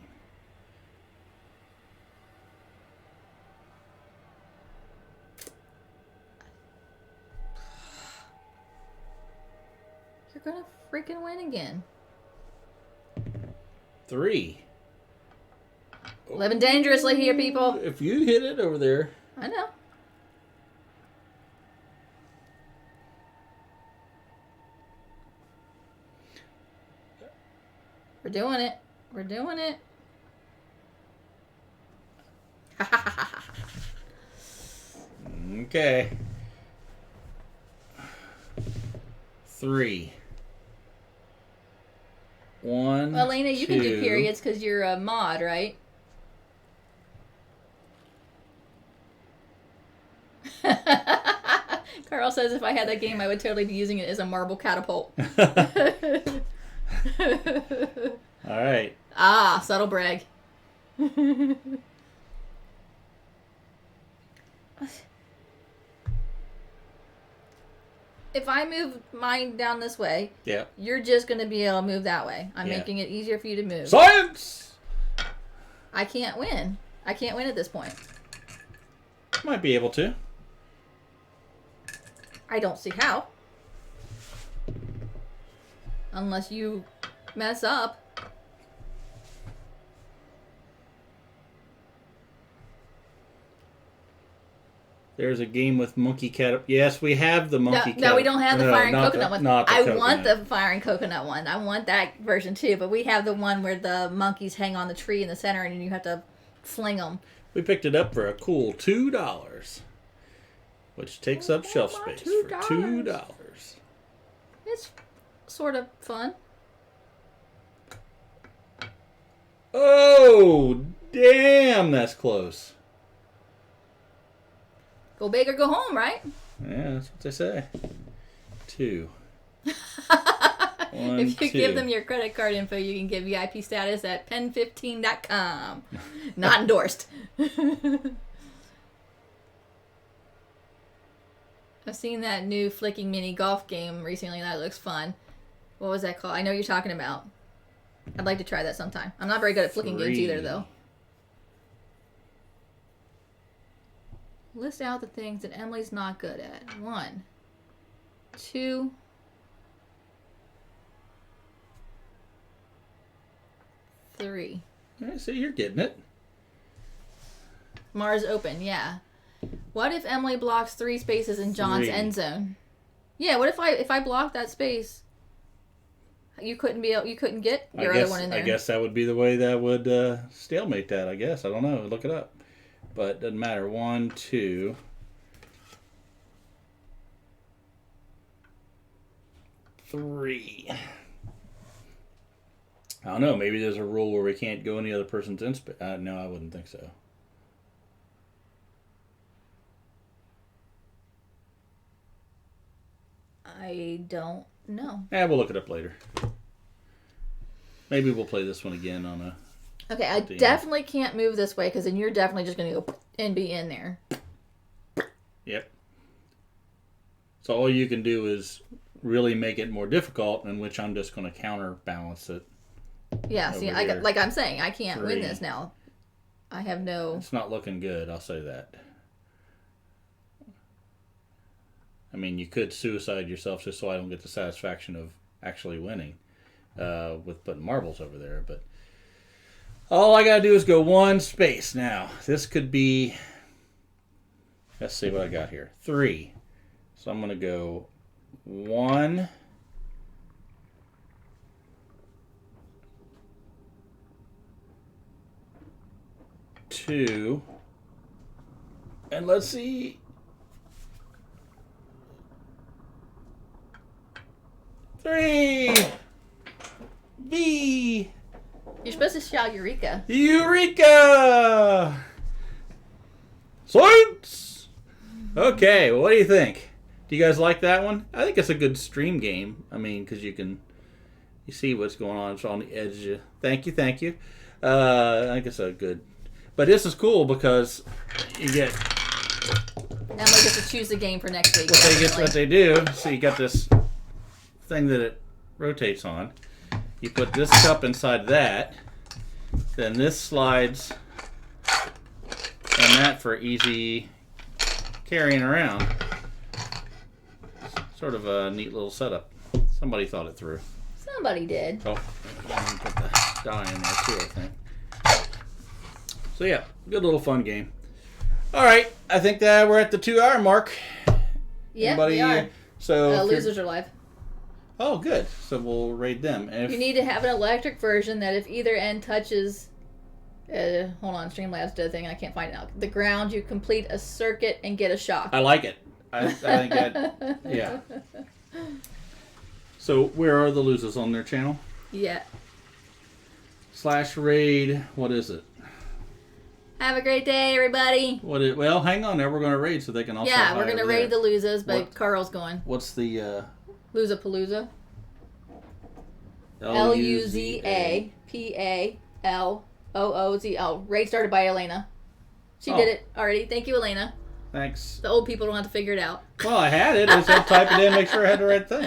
You're gonna freaking win again. 3. Living dangerously here, people. If you hit it over there. I know. We're doing it. We're doing it. Okay. 3. 1. Elena, you 2. can do periods because you're a mod, right? Carl says if I had that game, I would totally be using it as a marble catapult. All right. Ah, subtle brag. If I move mine down this way, Yeah. you're just going to be able to move that way. I'm Yeah. making it easier for you to move. Science! I can't win. I can't win at this point. Might be able to. I don't see how. Unless you mess up. There's a game with monkey cat. Yes, we have the monkey cat. No, we don't have the fire and not coconut one. Not the I coconut. want the fire and coconut one. I want that version too. But we have the one where the monkeys hang on the tree in the center and you have to fling them. We picked it up for a cool $2, which takes up shelf space for $2. It's sort of fun. Oh, damn, that's close. Go big or go home, right? Yeah, that's what they say. 2. If you 2. give them your credit card info, you can get VIP status at pen15.com. Not endorsed. I've seen that new flicking mini golf game recently. That looks fun. What was that called? I know you're talking about. I'd like to try that sometime. I'm not very good at flicking games either, though. List out the things that Emily's not good at. 1, 2, 3. I see you're getting it. Mars open, yeah. What if Emily blocks 3 spaces in John's 3. end zone? Yeah, what if I block that space? You couldn't get your other one in there. I guess that would be the way that would stalemate that, I guess. I don't know. Look it up. But it doesn't matter. 1, 2. 3. I don't know. Maybe there's a rule where we can't go any other person's in space. No, I wouldn't think so. I don't know. We'll look it up later. Maybe we'll play this one again on a... Okay, I definitely can't move this way because then you're definitely just going to go and be in there. Yep. So all you can do is really make it more difficult, in which I'm just going to counterbalance it. Yeah, see, like I'm saying, I can't 3. win this now. I have no... It's not looking good, I'll say that. I mean, you could suicide yourself just so I don't get the satisfaction of actually winning with putting marbles over there, but all I gotta do is go 1 space. Now, this could be, let's see what I got here. 3. So I'm gonna go 1, 2, and let's see. 3. B. You're supposed to shout Eureka. Eureka! Science! Okay, what do you think? Do you guys like that one? I think it's a good stream game. I mean, because you see what's going on. It's on the edge. Thank you. I think it's a good. But this is cool because you get Emily gets to choose the game for next week. what they do. So you got this thing that it rotates on. You put this cup inside that, then this slides, and that for easy carrying around. Sort of a neat little setup. Somebody thought it through. Somebody did. Oh, let me put the die in there too, I think. So yeah, good little fun game. All right, I think that we're at the 2-hour mark. Yep, we are. So losers are live. Oh, good. So we'll raid them. And you need to have an electric version that if either end touches, hold on, Streamlabs did a thing and I can't find it now. The ground, you complete a circuit and get a shock. I like it. I think that, yeah. So where are the losers on their channel? Yeah. /raid. What is it? Have a great day, everybody. Well, hang on there. We're going to raid so they can also. Yeah, we're going to raid the losers, but Carl's going. What's the? Losapalooza. LUZAPALOOZL. Raid started by Elena. She did it already. Thank you, Elena. Thanks. The old people don't have to figure it out. Well, I had it. I just had to type it in, make sure I had the right thing.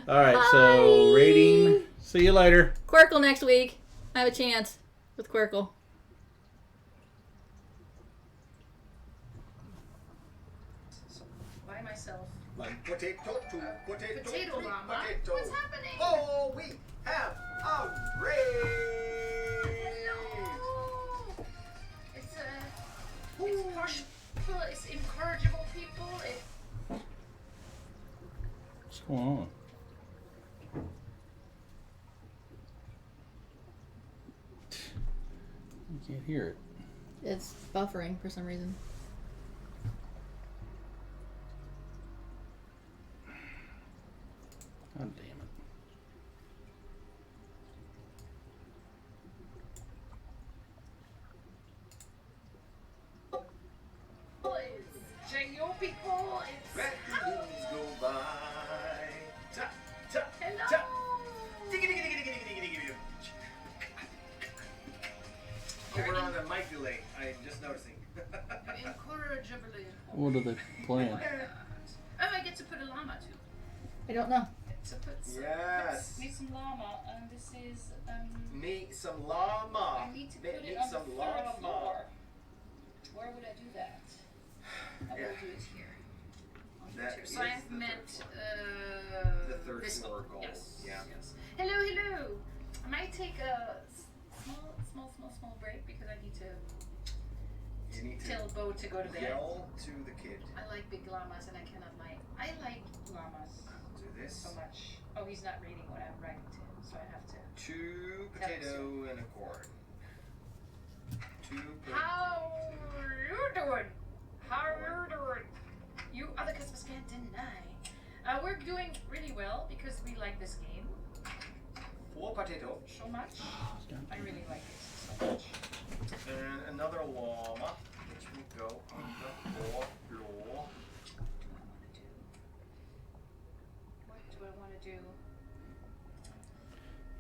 All right, so rating. See you later. Quirkle next week. I have a chance with Quirkle. By myself. Potato to potato. Potato llama. Potato. What's happening? Oh, we have a raid. Hello. It's pushful. It's incorrigible people. What's going on? You can't hear it. It's buffering for some reason. God damn it. It's J.O. people. It's Raccoons go by. Ta ta hello. ta. Diggy diggy diggy diggy diggy diggy diggy. Oh, we're on a mic delay. I'm just noticing. Incorrigibly. What are they playing? Oh, I get to put a llama too. I don't know. To put some, Yes. Need some llama, and this is Meet some llama. I need to Meet put it on the some third llama. floor. Where would I do that? I Yeah. will do it here. I'll do That it here. is So I the have third met The third this floor one. goal. Yes. Yeah. Yes. Hello, hello. I might take a small break because I need to You need to tell Bo to go to bed. yell to the kid. I like big llamas and I cannot like. I like llamas Do this. so much. Oh, he's not reading what I'm writing to him, so I have to. 2 potato and a corn. 2 potato. How are you doing? How are you doing? You other customers can't deny. We're doing really well because we like this game 4 potato. so much. I really like it so much. And another llama, which will go on the 4th floor. What do I want to do?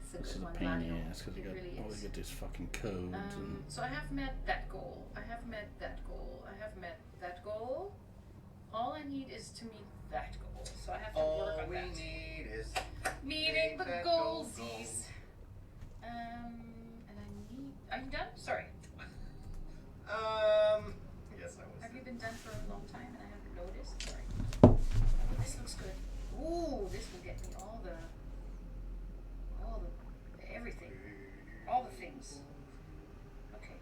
It's a This good is a one, pain in Mario. the ass because you It got really always is. get these fucking codes. And So I have met that goal. I have met that goal. I have met that goal. All I need is to meet that goal. So I have to work All on we that. need is Meeting the that goalsies. And I need. Are you done? Sorry. Yes, I was. Have you been done for a long time and I haven't noticed? Sorry. This looks good. Ooh, this will get me all the everything, all the things. Okay.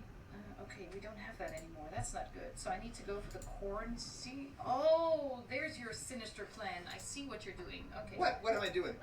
Okay, we don't have that anymore. That's not good. So I need to go for the corn. See? Oh, there's your sinister plan. I see what you're doing. Okay. What am I doing?